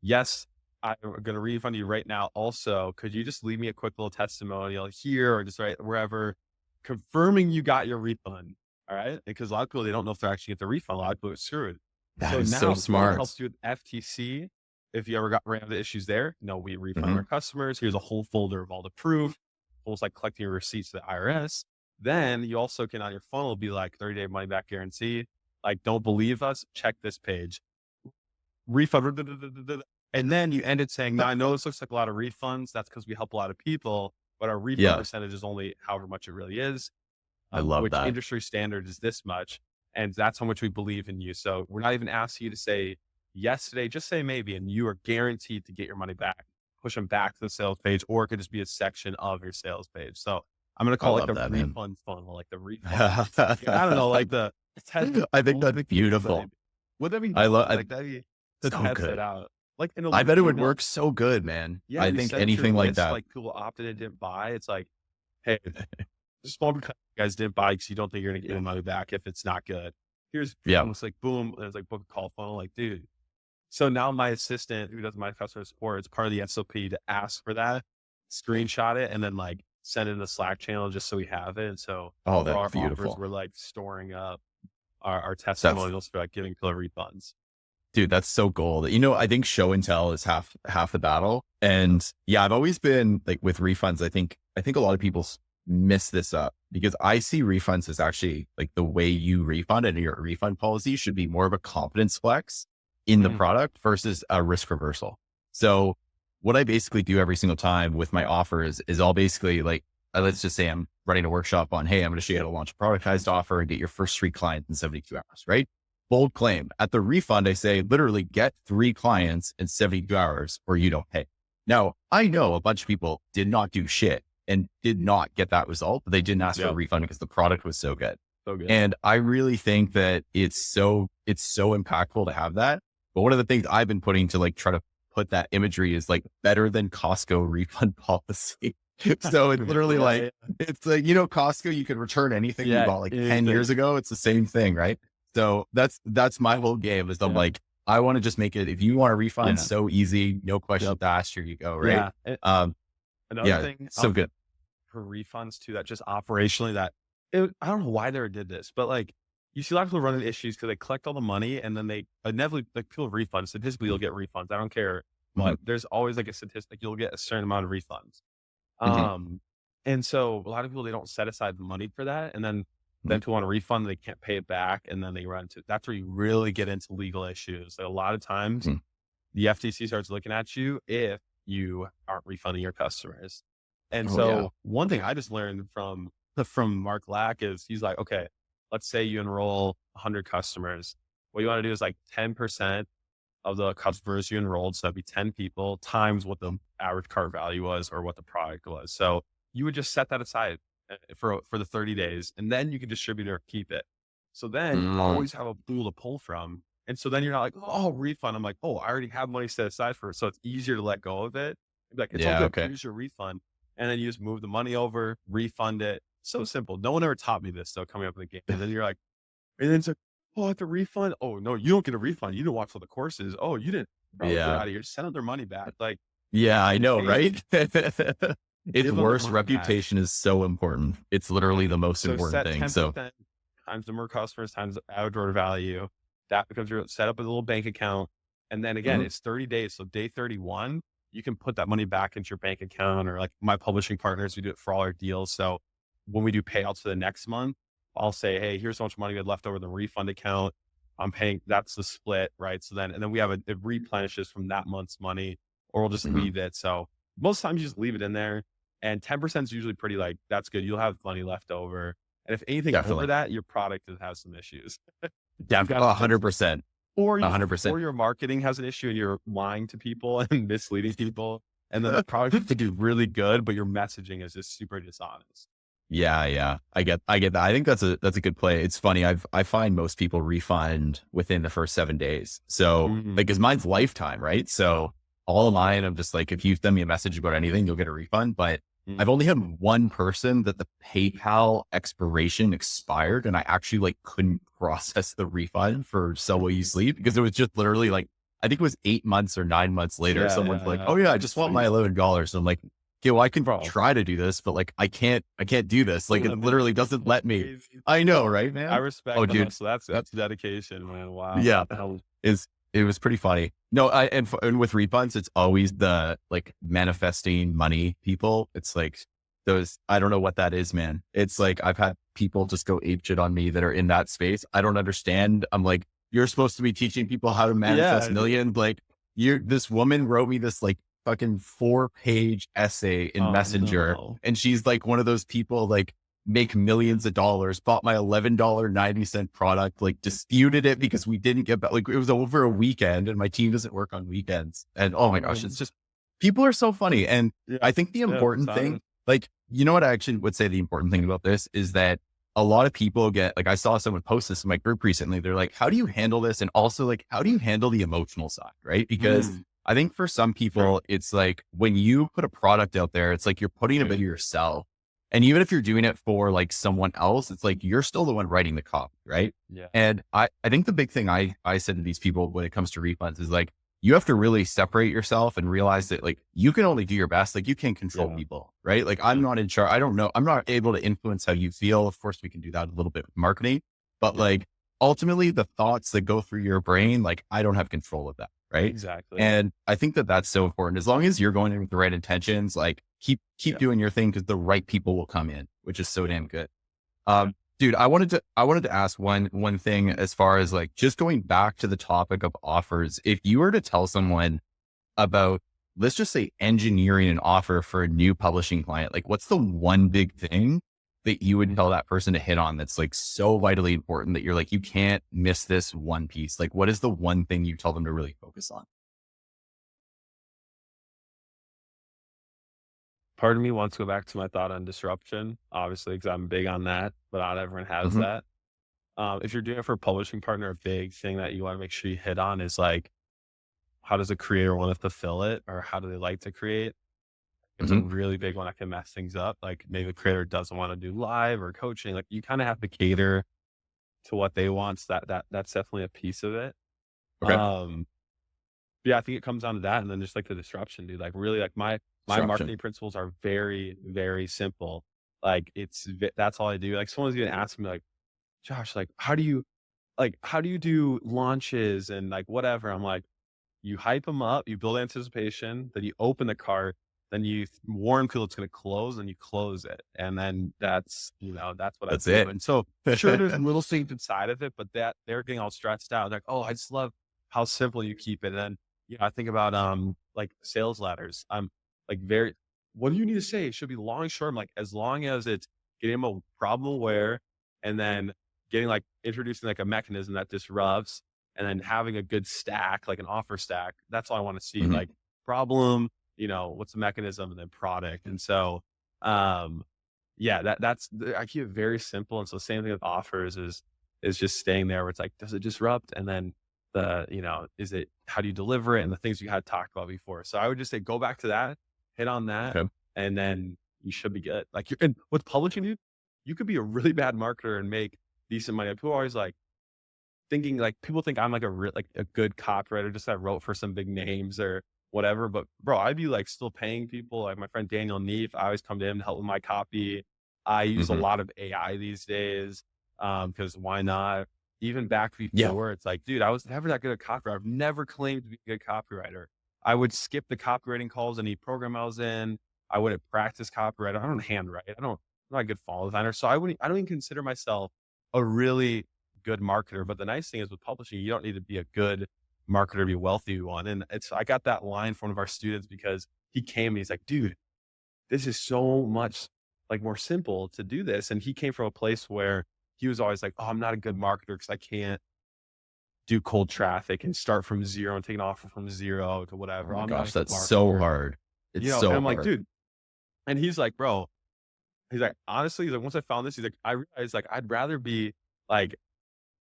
[SPEAKER 2] yes, I'm going to refund you right now. Also, could you just leave me a quick little testimonial here or just right wherever confirming you got your refund? All right. Because a lot of people, they don't know if they're actually get the refund. A lot of people are screwed.
[SPEAKER 1] That
[SPEAKER 2] So
[SPEAKER 1] is
[SPEAKER 2] now
[SPEAKER 1] so
[SPEAKER 2] if someone
[SPEAKER 1] smart.
[SPEAKER 2] helps you with FTC, if you ever ran into issues there, no, we refund
[SPEAKER 1] Mhm.
[SPEAKER 2] our customers. Here's a whole folder of all the proof, almost like collecting your receipts to the IRS. Then you also can on your funnel be like 30-day money back guarantee. Like, don't believe us? Check this page. Refund. And then you end it saying, now I know this looks like a lot of refunds. That's because we help a lot of people, but our refund
[SPEAKER 1] Yeah.
[SPEAKER 2] percentage is only however much it really is.
[SPEAKER 1] I love
[SPEAKER 2] Which
[SPEAKER 1] that.
[SPEAKER 2] industry standard is this much. And that's how much we believe in you. So we're not even asking you to say yes today, just say maybe, and you are guaranteed to get your money back. Push them back to the sales page, or it could just be a section of your sales page. So I'm going to
[SPEAKER 1] I
[SPEAKER 2] call it like
[SPEAKER 1] love
[SPEAKER 2] the
[SPEAKER 1] that, man.
[SPEAKER 2] refund funnel, like the refund. I don't know, like the test.
[SPEAKER 1] I think that's beautiful.
[SPEAKER 2] Would that be
[SPEAKER 1] I love
[SPEAKER 2] like that'd be to
[SPEAKER 1] so
[SPEAKER 2] test it
[SPEAKER 1] good.
[SPEAKER 2] out? Like in a
[SPEAKER 1] I bet it
[SPEAKER 2] you
[SPEAKER 1] would
[SPEAKER 2] know,
[SPEAKER 1] work so good, man.
[SPEAKER 2] yeah,
[SPEAKER 1] I
[SPEAKER 2] you
[SPEAKER 1] think
[SPEAKER 2] send it to your
[SPEAKER 1] anything like
[SPEAKER 2] list,
[SPEAKER 1] that.
[SPEAKER 2] like people opted and didn't buy. It's like, hey, small because you guys didn't buy because you don't think you're gonna get your money back if it's not good. Here's
[SPEAKER 1] Yeah.
[SPEAKER 2] almost like boom, there's like book a call funnel, like, dude. So now my assistant who does my customer support, it's part of the SOP to ask for that, screenshot it, and then like send it in the Slack channel just so we have it. And so
[SPEAKER 1] Oh,
[SPEAKER 2] for
[SPEAKER 1] that's
[SPEAKER 2] our offers,
[SPEAKER 1] beautiful.
[SPEAKER 2] we're like storing up our
[SPEAKER 1] That's
[SPEAKER 2] testimonials for like giving people refunds.
[SPEAKER 1] Dude, that's so gold. I think show and tell is half the battle. And yeah, I've always been like with refunds. I think a lot of people miss this up because I see refunds as actually like the way you refund and your refund policy should be more of a confidence flex in the product versus a risk reversal. So what I basically do every single time with my offers is I'll basically like, let's just say I'm running a workshop on, hey, I'm going to show you how to launch a productized offer and get your first 3 clients in 72 hours, right? Bold claim. At the refund, I say literally get 3 clients in 72 hours or you don't pay. Now, I know a bunch of people did not do shit and did not get that result, but they didn't ask for a refund because the product was so good.
[SPEAKER 2] So good.
[SPEAKER 1] And I really think that it's so impactful to have that. But one of the things I've been putting to like try to put that imagery is like better than Costco refund policy. So it's literally like, it's like, Costco, you could return anything you bought like 10 years ago. It's the same thing, right? So that's my whole game is I'm like, I want to just make it, if you want a refund, so easy, no questions asked, here you go. Right.
[SPEAKER 2] Another thing
[SPEAKER 1] so good
[SPEAKER 2] for refunds too, that just operationally I don't know why they did this, but like you see a lot of people running issues because they collect all the money and then they inevitably, like people refund. Statistically, you'll get refunds. I don't care,
[SPEAKER 1] Mhm.
[SPEAKER 2] but there's always like a statistic. You'll get a certain amount of refunds.
[SPEAKER 1] Mhm.
[SPEAKER 2] And so a lot of people, they don't set aside the money for that. And then
[SPEAKER 1] Mhm.
[SPEAKER 2] to want a refund, they can't pay it back. And then they run into, that's where you really get into legal issues. Like a lot of times
[SPEAKER 1] Mhm.
[SPEAKER 2] the FTC starts looking at you if you aren't refunding your customers. And
[SPEAKER 1] Oh yeah.
[SPEAKER 2] so one thing I just learned from Mark Lack is he's like, okay, let's say you enroll 100 customers. What you want to do is like 10% of the customers you enrolled. So that'd be 10 people times what the average cart value was or what the product was. So you would just set that aside for the 30 days and then you can distribute or keep it. So then you
[SPEAKER 1] Mm.
[SPEAKER 2] always have a pool to pull from. And so then you're not like, oh, refund. I'm like, oh, I already have money set aside for it. So it's easier to let go of it. You'd be like, it's all
[SPEAKER 1] Yeah.
[SPEAKER 2] good.
[SPEAKER 1] Okay.
[SPEAKER 2] Here's your refund. And then you just move the money over, refund it. So simple. No one ever taught me this though, coming up in the game. And then you're like, and then it's like, oh, I have to refund. Oh no, you don't get a refund. You didn't watch all the courses. Oh, you didn't, bro, get
[SPEAKER 1] Yeah.
[SPEAKER 2] out of here. Just send them their money back. Like,
[SPEAKER 1] Yeah. I know,
[SPEAKER 2] pay,
[SPEAKER 1] right? Its
[SPEAKER 2] give them their
[SPEAKER 1] worst
[SPEAKER 2] money back.
[SPEAKER 1] reputation is so important. It's literally the most
[SPEAKER 2] So
[SPEAKER 1] important
[SPEAKER 2] set
[SPEAKER 1] thing. So
[SPEAKER 2] 10% times the more customers times the average order value. That becomes your set up a little bank account. And then again,
[SPEAKER 1] mhm.
[SPEAKER 2] it's 30 days. So day 31, you can put that money back into your bank account or like my publishing partners, we do it for all our deals. So when we do payouts for the next month, I'll say, hey, here's how much money we had left over in the refund account. I'm paying, that's the split, right? So then, and then we have it replenishes from that month's money, or we'll just
[SPEAKER 1] Mhm.
[SPEAKER 2] leave it. So most times you just leave it in there. And 10% is usually pretty like, that's good. You'll have money left over. And if anything over
[SPEAKER 1] Definitely.
[SPEAKER 2] that, your product has some issues. You
[SPEAKER 1] Definitely.
[SPEAKER 2] got to fix it.
[SPEAKER 1] 100%.
[SPEAKER 2] Or you,
[SPEAKER 1] 100%.
[SPEAKER 2] or your marketing has an issue and you're lying to people and misleading people. And then the product could do really good, but your messaging is just super dishonest.
[SPEAKER 1] Yeah, yeah. I get that. I think that's a good play. It's funny. I find most people refund within the first 7 days. So
[SPEAKER 2] Mm-hmm.
[SPEAKER 1] like, cause mine's lifetime, right? So all of mine, I'm just like, if you send me a message about anything, you'll get a refund. But I've only had one person that the PayPal expiration expired and I actually like couldn't process the refund for Sell What You Sleep because it was just literally like, I think it was 8 months or 9 months later.
[SPEAKER 2] Yeah,
[SPEAKER 1] Someone's
[SPEAKER 2] yeah,
[SPEAKER 1] like,
[SPEAKER 2] yeah.
[SPEAKER 1] oh yeah, I just want my $11. So I'm like, okay, well, I can
[SPEAKER 2] Bro,
[SPEAKER 1] try to do this, but like, I can't do this. Like, it
[SPEAKER 2] limited
[SPEAKER 1] literally doesn't
[SPEAKER 2] people,
[SPEAKER 1] let me.
[SPEAKER 2] crazy.
[SPEAKER 1] I know, right,
[SPEAKER 2] I
[SPEAKER 1] man? Oh,
[SPEAKER 2] respect the
[SPEAKER 1] dude.
[SPEAKER 2] hustle. That's dedication, man. Wow.
[SPEAKER 1] Yeah. It was pretty funny. No, and with refunds, it's always the like manifesting money people. It's like those, I don't know what that is, man. It's like, I've had people just go apeshit on me that are in that space. I don't understand. I'm like, you're supposed to be teaching people how to manifest
[SPEAKER 2] Yeah.
[SPEAKER 1] millions. Like this woman wrote me this like fucking 4-page essay in
[SPEAKER 2] Oh
[SPEAKER 1] Messenger.
[SPEAKER 2] no.
[SPEAKER 1] And she's like one of those people like make millions of dollars, bought my $11.90 product, like disputed it because we didn't get back. Like it was over a weekend and my team doesn't work on weekends. And oh my gosh, it's just, people are so funny. And
[SPEAKER 2] Yeah.
[SPEAKER 1] I think the
[SPEAKER 2] Yeah.
[SPEAKER 1] important thing, like, you know what I actually would say the important thing about this is that a lot of people get, like, I saw someone post this in my group recently. They're like, how do you handle this? And also like, how do you handle the emotional side? Right. Because I think for some people, it's like when you put a product out there, it's like you're putting a bit of yourself. And even if you're doing it for like someone else, it's like you're still the one writing the copy, right?
[SPEAKER 2] Yeah.
[SPEAKER 1] And I think the big thing I said to these people when it comes to refunds is like, you have to really separate yourself and realize that like you can only do your best. Like you can't control
[SPEAKER 2] Yeah.
[SPEAKER 1] people, right? Like I'm not in charge. I don't know. I'm not able to influence how you feel. Of course, we can do that a little bit with marketing, but
[SPEAKER 2] Yeah.
[SPEAKER 1] like ultimately the thoughts that go through your brain, like I don't have control of that. Right.
[SPEAKER 2] Exactly.
[SPEAKER 1] And I think that that's so important. As long as you're going in with the right intentions, like keep doing your thing because the right people will come in, which is so damn good. Dude, I wanted to ask one thing as far as like just going back to the topic of offers. If you were to tell someone about, let's just say engineering an offer for a new publishing client, like what's the one big thing that you would tell that person to hit on that's like so vitally important that you're like, you can't miss this one piece? Like, what is the one thing you tell them to really focus on?
[SPEAKER 2] Part of me wants to go back to my thought on disruption, obviously, because I'm big on that, but not everyone has
[SPEAKER 1] Hmm.
[SPEAKER 2] that. If you're doing it for a publishing partner, a big thing that you want to make sure you hit on is like, how does a creator want to fulfill it, or how do they like to create? It's a
[SPEAKER 1] Hmm.
[SPEAKER 2] really big one that can mess things up. Like maybe the creator doesn't want to do live or coaching. Like you kind of have to cater to what they want. So that's definitely a piece of it.
[SPEAKER 1] Okay.
[SPEAKER 2] Um, yeah, I think it comes down to that, and then just like the disruption, dude. Like really, like my
[SPEAKER 1] Disruption.
[SPEAKER 2] marketing principles are very, very simple. Like that's all I do. Like someone's even asking me like, Josh, like, how do you do launches and like whatever? I'm like, you hype them up, you build anticipation, then you open the cart, then you warn people it's going to close and you close it. And then that's, that's what I
[SPEAKER 1] That's
[SPEAKER 2] do.
[SPEAKER 1] it.
[SPEAKER 2] And so sure, there's little things inside of it, but that they're getting all stressed out. Like, oh, I just love how simple you keep it. And then, I think about, like sales ladders. I'm like what do you need to say? It should be long, short. I'm like, as long as it's getting them a problem aware and then getting like introducing like a mechanism that disrupts and then having a good stack, like an offer stack. That's all I want to see.
[SPEAKER 1] Mhm.
[SPEAKER 2] Like problem, what's the mechanism and then product. And so, yeah, I keep it very simple. And so same thing with offers is just staying there where it's like, does it disrupt? And then how do you deliver it? And the things you had talked about before. So I would just say, go back to that, hit on that,
[SPEAKER 1] Okay.
[SPEAKER 2] and then you should be good. Like and with publishing, dude, you could be a really bad marketer and make decent money. People are always like, thinking like people think I'm like a good copywriter, just that wrote for some big names or whatever. But bro, I'd be like still paying people. Like my friend Daniel Neef, I always come to him to help with my copy. I use a
[SPEAKER 1] Mhm.
[SPEAKER 2] lot of AI these days because why not? Even back
[SPEAKER 1] Yeah.
[SPEAKER 2] before, it's like, dude, I was never that good at copywriter. I've never claimed to be a good copywriter. I would skip the copywriting calls any program I was in. I wouldn't practice copyright. I don't handwrite. I'm not a good font designer. So I don't even consider myself a really good marketer. But the nice thing is with publishing, you don't need to be a good marketer to be a wealthy one. And I got that line from one of our students because he came and he's like, dude, this is so much like more simple to do this. And he came from a place where he was always like, oh, I'm not a good marketer because I can't do cold traffic and start from zero and take an offer from zero to
[SPEAKER 1] Oh
[SPEAKER 2] whatever.
[SPEAKER 1] my
[SPEAKER 2] I'm not a
[SPEAKER 1] gosh,
[SPEAKER 2] good
[SPEAKER 1] that's so
[SPEAKER 2] marketer.
[SPEAKER 1] hard. It's
[SPEAKER 2] And
[SPEAKER 1] so
[SPEAKER 2] I'm like,
[SPEAKER 1] hard.
[SPEAKER 2] dude, and he's like, bro, he's like, honestly, he's like, once I found this, he's like, I realized like, I'd rather be like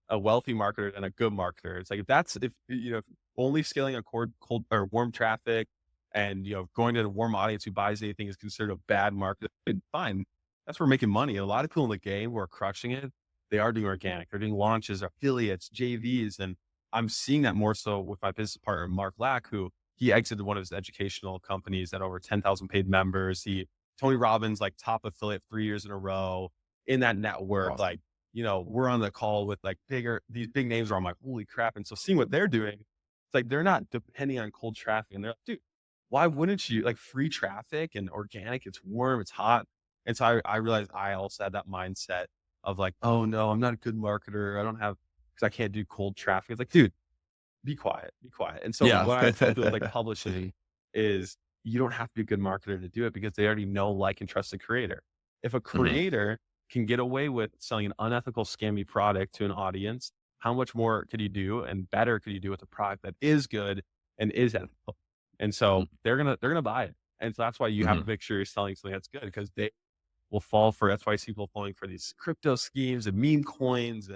[SPEAKER 2] a wealthy marketer than a good marketer. It's like, if only scaling a cold or warm traffic and, going to a warm audience who buys anything is considered a bad market, fine. That's where we're making money. A lot of people in the game who are crushing it, they are doing organic. They're doing launches, affiliates, JVs. And I'm seeing that more so with my business partner, Mark Lack, who he exited one of his educational companies that over 10,000 paid members. Tony Robbins, like top affiliate 3 years in a row in that network.
[SPEAKER 1] Awesome.
[SPEAKER 2] Like, we're on the call with like these big names where I'm like, holy crap. And so seeing what they're doing, it's like, they're not depending on cold traffic. And they're like, dude, why wouldn't you like free traffic and organic? It's warm, it's hot. And so I realized I also had that mindset of like, oh no, I'm not a good marketer. Cause I can't do cold traffic. It's like, dude, be quiet, be quiet. And so
[SPEAKER 1] Yeah.
[SPEAKER 2] what I tell people with like publishing is you don't have to be a good marketer to do it because they already know, like, and trust the creator. If a
[SPEAKER 1] Mhm.
[SPEAKER 2] creator can get away with selling an unethical, scammy product to an audience, how much more could you do and better could you do with a product that is good and is ethical? And so they're gonna buy it. And so that's why you have
[SPEAKER 1] Mhm.
[SPEAKER 2] to make sure you're selling something that's good because they will fall for. That's why I see people falling for these crypto schemes and meme coins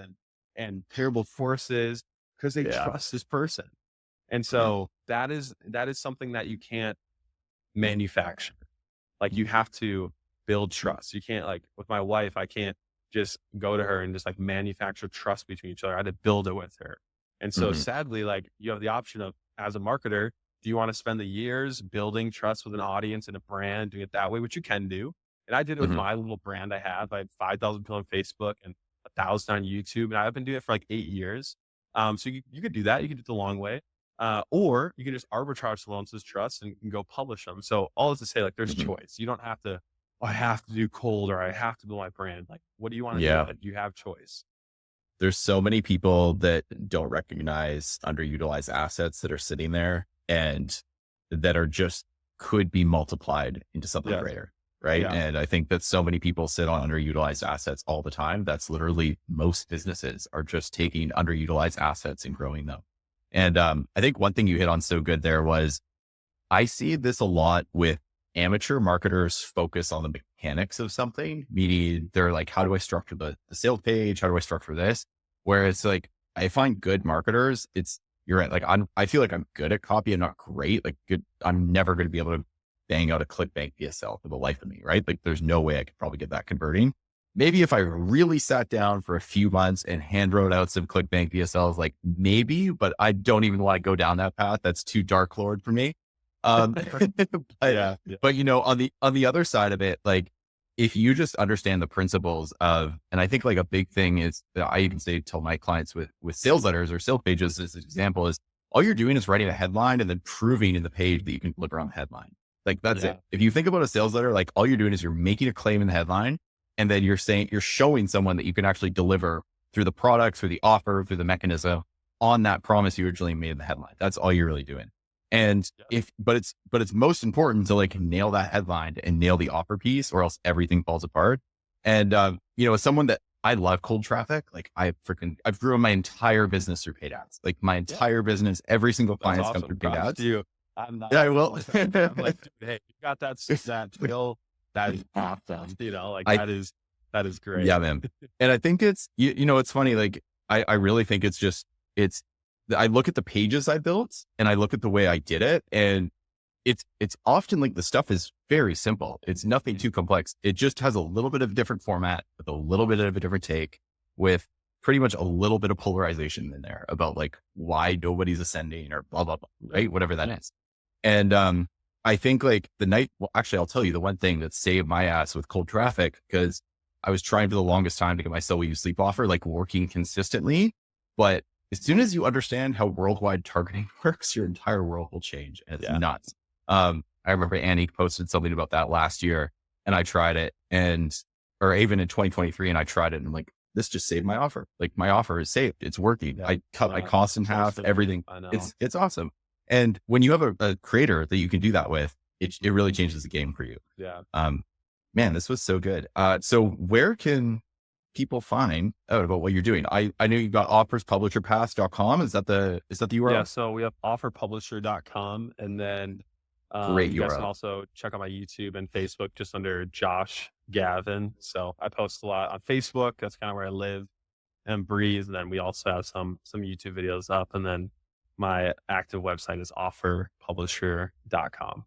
[SPEAKER 2] and terrible forces because they
[SPEAKER 1] Yeah.
[SPEAKER 2] trust this person. And
[SPEAKER 1] Mhm.
[SPEAKER 2] so that is something that you can't manufacture. Like you have to build trust. You can't, like with my wife, I can't just go to her and just like manufacture trust between each other. I had to build it with her. And so
[SPEAKER 1] Mhm.
[SPEAKER 2] sadly, like you have the option of, as a marketer, do you want to spend the years building trust with an audience and a brand, doing it that way, which you can do. And I did it with
[SPEAKER 1] Mhm.
[SPEAKER 2] my little brand I have. I had 5,000 people on Facebook and 1,000 on YouTube. And I've been doing it for like 8 years. So you could do that. You could do it the long way. Or you can just arbitrage the loans as trust and go publish them. So all is to say, like, there's
[SPEAKER 1] Mhm.
[SPEAKER 2] choice. You don't have to, oh, I have to do cold or I have to build my brand. Like, what do you want to do with
[SPEAKER 1] Yeah.
[SPEAKER 2] it? You have choice.
[SPEAKER 1] There's so many people that don't recognize underutilized assets that are sitting there and that are just could be multiplied into something
[SPEAKER 2] Yeah.
[SPEAKER 1] greater. Right.
[SPEAKER 2] Yeah.
[SPEAKER 1] And I think that so many people sit on underutilized assets all the time. That's literally most businesses are just taking underutilized assets and growing them. And I think one thing you hit on so good there was I see this a lot with amateur marketers focus on the mechanics of something, meaning they're like, how do I structure the sales page? How do I structure this? Whereas like, I find good marketers, you're right. Like I feel like I'm good at copy. I'm not great. Like good. I'm never going to be able to bang out a ClickBank PSL for the life of me. Right. Like there's no way I could probably get that converting. Maybe if I really sat down for a few months and hand wrote out some ClickBank PSLs, like maybe, but I don't even want to go down that path. That's too dark lord for me. Um, but,
[SPEAKER 2] Yeah. Yeah.
[SPEAKER 1] but on the other side of it, like if you just understand the principles of, and I think like a big thing is that I even say, tell my clients with sales letters or sales pages as an example is all you're doing is writing a headline and then proving in the page that you can deliver on the headline. Like that's
[SPEAKER 2] Yeah.
[SPEAKER 1] it. If you think about a sales letter, like all you're doing is you're making a claim in the headline and then you're showing someone that you can actually deliver through the product, through the offer, through the mechanism on that promise you originally made in the headline. That's all you're really doing. And but it's most important to like nail that headline and nail the offer piece or else everything falls apart. And, as someone that I love cold traffic, like I've grown my entire business through paid ads, like my entire business, every single client has come through paid ads.
[SPEAKER 2] I'm not.
[SPEAKER 1] Yeah, I will.
[SPEAKER 2] I'm like, dude, hey, you got that skill. That is awesome. That is great.
[SPEAKER 1] Yeah, man. And I think it's, it's funny. Like I really think I look at the pages I built and I look at the way I did it. And it's often like the stuff is very simple. It's nothing too complex. It just has a little bit of a different format with a little bit of a different take with pretty much a little bit of polarization in there about like why nobody's ascending or blah, blah, blah, right? Whatever that is. And, I think like actually I'll tell you the one thing that saved my ass with cold traffic, because I was trying for the longest time to get my sell you sleep offer, like working consistently. But as soon as you understand how worldwide targeting works, your entire world will change. And it's nuts. I remember Annie posted something about that last year and I tried it or even in 2023 and I tried it and I'm like, this just saved my offer. Like my offer is saved. It's working. I cut my costs in half, everything. It's awesome. And when you have a creator that you can do that with, it really changes the game for you.
[SPEAKER 2] Yeah.
[SPEAKER 1] Man, this was so good. So where can people find out about what you're doing? I know you've got offerspublisherpass.com. Is that the URL?
[SPEAKER 2] Yeah. So we have offerpublisher.com and then,
[SPEAKER 1] great
[SPEAKER 2] you
[SPEAKER 1] URL.
[SPEAKER 2] guys can also check out my YouTube and Facebook just under Josh Gavin. So I post a lot on Facebook. That's kind of where I live and breathe. And then we also have some YouTube videos up. And then my active website is offerpublisher.com.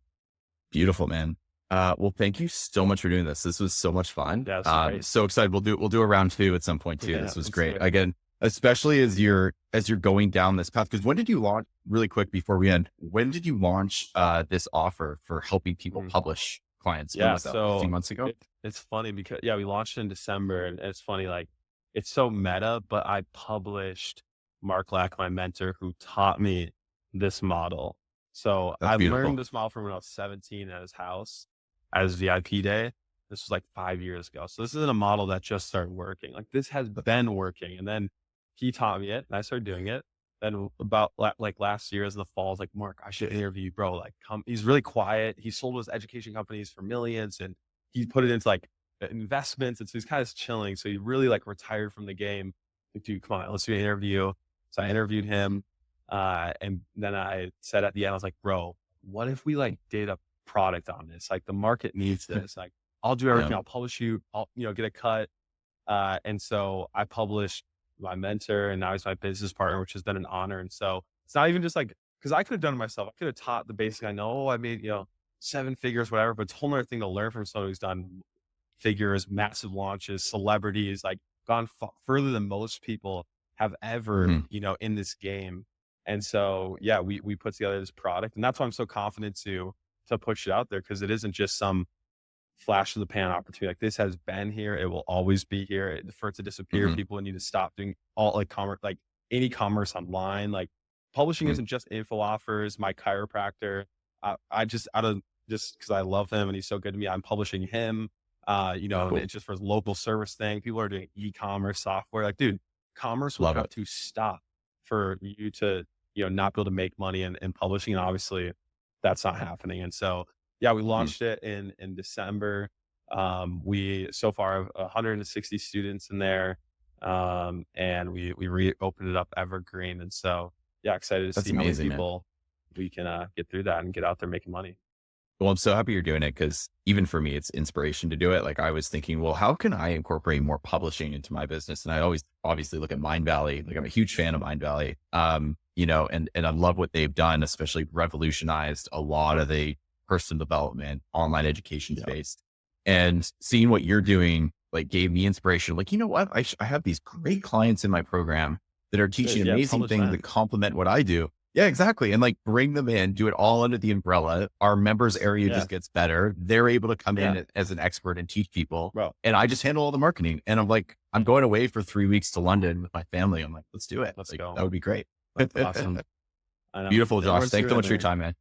[SPEAKER 1] Beautiful, man. Well, thank you so much for doing this. This was so much fun.
[SPEAKER 2] Yeah, great.
[SPEAKER 1] So excited. We'll do a round 2 at some point too. This was great. Again, especially as you're going down this path. Because when did you launch, really quick before we end, when did you launch this offer for helping people publish clients?
[SPEAKER 2] Yeah,
[SPEAKER 1] so a few months ago.
[SPEAKER 2] It's funny because we launched in December and it's funny, like it's so meta, but I published Mark Lack, my mentor, who taught me this model. So I learned this model from when I was 17 at his house as VIP day. This was like 5 years ago. So this isn't a model that just started working. Like this has been working. And then he taught me it and I started doing it. Then about like last year as the fall, I was like, Mark, I should interview you, bro. Like he's really quiet. He sold his education companies for millions and he put it into like investments. And so he's kind of chilling. So he really like retired from the game. Like, dude, come on, let's do an interview. So I interviewed him. And then I said at the end, I was like, bro, what if we like did a product on this? Like the market needs this. Like I'll do everything. I'll publish you. I'll, get a cut. And so I published my mentor and now he's my business partner, which has been an honor. And so it's not even just like, cause I could have done it myself. I could have taught the basic. I know I made, 7 figures, whatever, but it's a whole nother thing to learn from someone who's done figures, massive launches, celebrities, like gone further than most people have ever, in this game. And so, we put together this product and that's why I'm so confident to push it out there. Cause it isn't just some flash of the pan opportunity. Like this has been here. It will always be here. For it to disappear, people need to stop doing all like commerce, like any commerce online. Like publishing isn't just info offers. My chiropractor, I just because I love him and he's so good to me, I'm publishing him. And it's just for his local service thing. People are doing e-commerce software. Like, dude, commerce will have to stop for you to, not be able to make money in publishing. And obviously that's not happening. And so, we launched it in December. We so far have 160 students in there. And we reopened it up evergreen. And so, excited to see how many people we can get through that and get out there making money.
[SPEAKER 1] Well, I'm so happy you're doing it because even for me, it's inspiration to do it. Like I was thinking, well, how can I incorporate more publishing into my business? And I always obviously look at Mindvalley. Like I'm a huge fan of Mindvalley, and I love what they've done, especially revolutionized a lot of the personal development, online education space. And seeing what you're doing, like gave me inspiration. Like, you know what? I have these great clients in my program that are teaching amazing things that complement what I do. Yeah, exactly. And like bring them in, do it all under the umbrella. Our members area
[SPEAKER 2] Yeah.
[SPEAKER 1] just gets better. They're able to come
[SPEAKER 2] Yeah.
[SPEAKER 1] in as an expert and teach people.
[SPEAKER 2] Bro.
[SPEAKER 1] And I just handle all the marketing. And I'm like, I'm going away for 3 weeks to London with my family. I'm like, let's do it.
[SPEAKER 2] Let's
[SPEAKER 1] Like,
[SPEAKER 2] go.
[SPEAKER 1] that would be great.
[SPEAKER 2] That's awesome. I know.
[SPEAKER 1] Beautiful, Josh.
[SPEAKER 2] Everyone's
[SPEAKER 1] Thanks so
[SPEAKER 2] doing
[SPEAKER 1] much
[SPEAKER 2] it,
[SPEAKER 1] for your
[SPEAKER 2] man.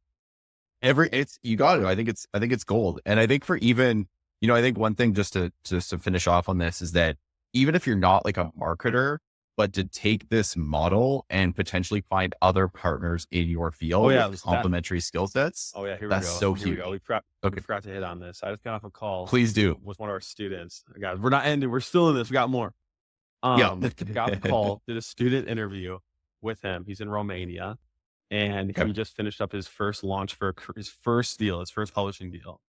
[SPEAKER 1] time, man. You got it. I think it's gold. And I think for even, I think one thing just to finish off on this is that even if you're not like a marketer, but to take this model and potentially find other partners in your
[SPEAKER 2] Oh
[SPEAKER 1] field
[SPEAKER 2] yeah.
[SPEAKER 1] with complementary skill sets,
[SPEAKER 2] Oh yeah. Here we
[SPEAKER 1] that's
[SPEAKER 2] go.
[SPEAKER 1] so
[SPEAKER 2] Here we
[SPEAKER 1] huge.
[SPEAKER 2] go. We
[SPEAKER 1] Okay,
[SPEAKER 2] forgot to hit on this. I just got off a call
[SPEAKER 1] please do.
[SPEAKER 2] with one of our students. Guys, we're not ending. We're still in this. We got more.
[SPEAKER 1] Yeah.
[SPEAKER 2] Got the call, did a student interview with him. He's in Romania, and
[SPEAKER 1] Okay.
[SPEAKER 2] he just finished up his first launch for his first deal, his first publishing deal.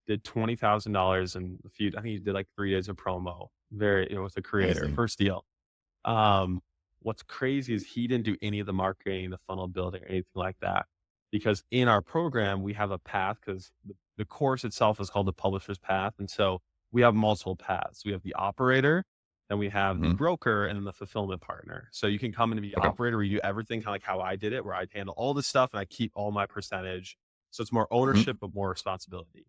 [SPEAKER 2] Did $20,000 in a few. I think he did like 3 days of promo. With a creator,
[SPEAKER 1] Amazing.
[SPEAKER 2] first deal. What's crazy is he didn't do any of the marketing, the funnel building, or anything like that, because in our program we have a path, because the course itself is called the Publisher's Path, and so we have multiple paths. We have the operator, then we have the
[SPEAKER 1] Mhm.
[SPEAKER 2] broker, and then the fulfillment partner. So you can come in and be the
[SPEAKER 1] Okay.
[SPEAKER 2] operator, where you do everything kind of like how I did it, where I handle all this stuff and I keep all my percentage. So it's more
[SPEAKER 1] Mhm.
[SPEAKER 2] ownership, but more responsibility.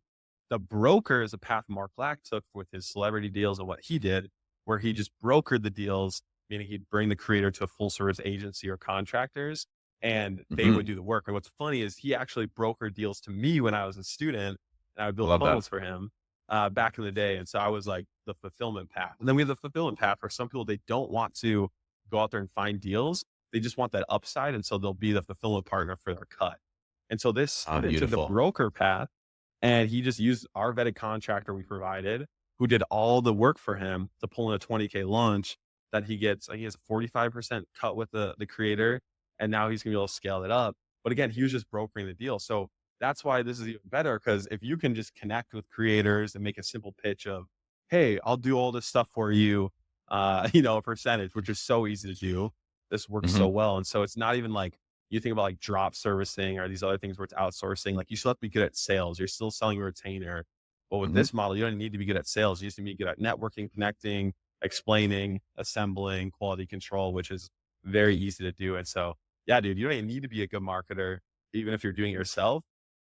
[SPEAKER 2] The broker is a path Mark Lack took with his celebrity deals and what he did, where he just brokered the deals, meaning he'd bring the creator to a full service agency or contractors, and they
[SPEAKER 1] Mhm.
[SPEAKER 2] would do the work. And what's funny is he actually brokered deals to me when I was a student, and I would build
[SPEAKER 1] Love that.
[SPEAKER 2] funnels for him back in the day. And so I was like the fulfillment path. And then we have the fulfillment path where some people, they don't want to go out there and find deals. They just want that upside. And so they'll be the fulfillment partner for their cut. And so this
[SPEAKER 1] Oh,
[SPEAKER 2] student took the
[SPEAKER 1] beautiful.
[SPEAKER 2] broker path, and he just used our vetted contractor we provided, who did all the work for him to pull in a 20K launch that he gets. He has a 45% cut with the creator, and now he's gonna be able to scale it up. But again, he was just brokering the deal. So that's why this is even better, because if you can just connect with creators and make a simple pitch of, hey, I'll do all this stuff for you, a percentage, which is so easy to do. This works
[SPEAKER 1] Mhm.
[SPEAKER 2] so well. And so it's not even like you think about like drop servicing or these other things where it's outsourcing. Like you still have to be good at sales. You're still selling a retainer. But with
[SPEAKER 1] Mhm.
[SPEAKER 2] this model, you don't need to be good at sales. You just need to be good at networking, connecting, explaining, assembling, quality control, which is very easy to do. And so, yeah, dude, you don't even need to be a good marketer, even if you're doing it yourself.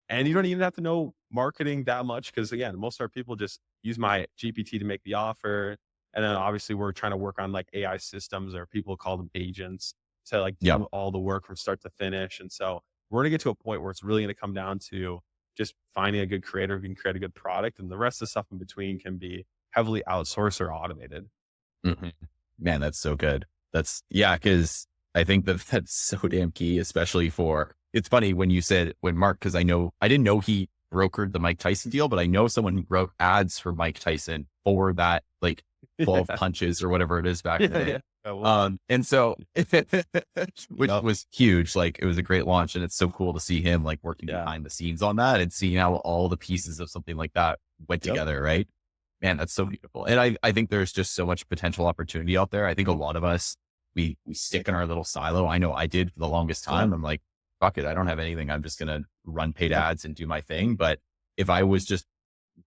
[SPEAKER 2] And you don't even have to know marketing that much, because again, most of our people just use my GPT to make the offer. And then obviously we're trying to work on like AI systems, or people call them agents, to like
[SPEAKER 1] Yeah.
[SPEAKER 2] do all the work from start to finish. And so we're gonna get to a point where it's really gonna come down to just finding a good creator who can create a good product, and the rest of the stuff in between can be heavily outsourced or automated.
[SPEAKER 1] Mhm. Man, that's so good. Because I think that that's so damn key, especially it's funny when you said, when Mark, because I didn't know he brokered the Mike Tyson deal, but I know someone who wrote ads for Mike Tyson for that, like 12 punches or whatever it is back in the
[SPEAKER 2] Yeah,
[SPEAKER 1] day.
[SPEAKER 2] yeah. Oh, well,
[SPEAKER 1] And so, which
[SPEAKER 2] yep.
[SPEAKER 1] was huge. Like it was a great launch, and it's so cool to see him like working
[SPEAKER 2] Yeah.
[SPEAKER 1] behind the scenes on that and seeing how all the pieces of something like that went
[SPEAKER 2] Yep.
[SPEAKER 1] together. Right. Man, that's so beautiful. And I think there's just so much potential opportunity out there. I think a lot of us, we stick in our little silo. I know I did for the longest
[SPEAKER 2] Yeah.
[SPEAKER 1] time. I'm like, fuck it. I don't have anything. I'm just going to run paid
[SPEAKER 2] Yep.
[SPEAKER 1] ads and do my thing. But if I was just,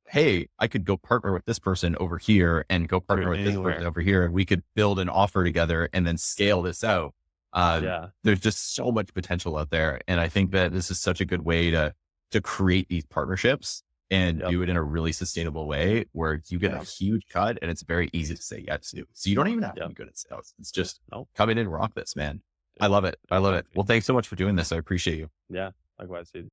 [SPEAKER 1] hey, I could go partner with this person over here and go partner with this person
[SPEAKER 2] Anywhere.
[SPEAKER 1] over here, and we could build an offer together and then scale this out.
[SPEAKER 2] Yeah.
[SPEAKER 1] There's just so much potential out there. And I think that this is such a good way to create these partnerships and
[SPEAKER 2] Yep.
[SPEAKER 1] do it in a really sustainable way where you get a
[SPEAKER 2] Yeah.
[SPEAKER 1] huge cut and it's very easy to say yes to. So you don't even have to
[SPEAKER 2] Yep.
[SPEAKER 1] be good at sales. It's just
[SPEAKER 2] Nope.
[SPEAKER 1] come in and rock this, man. I
[SPEAKER 2] Yep.
[SPEAKER 1] love it. I love it.
[SPEAKER 2] Exactly.
[SPEAKER 1] Well, thanks so much for doing this. I appreciate you.
[SPEAKER 2] Yeah. Likewise, dude.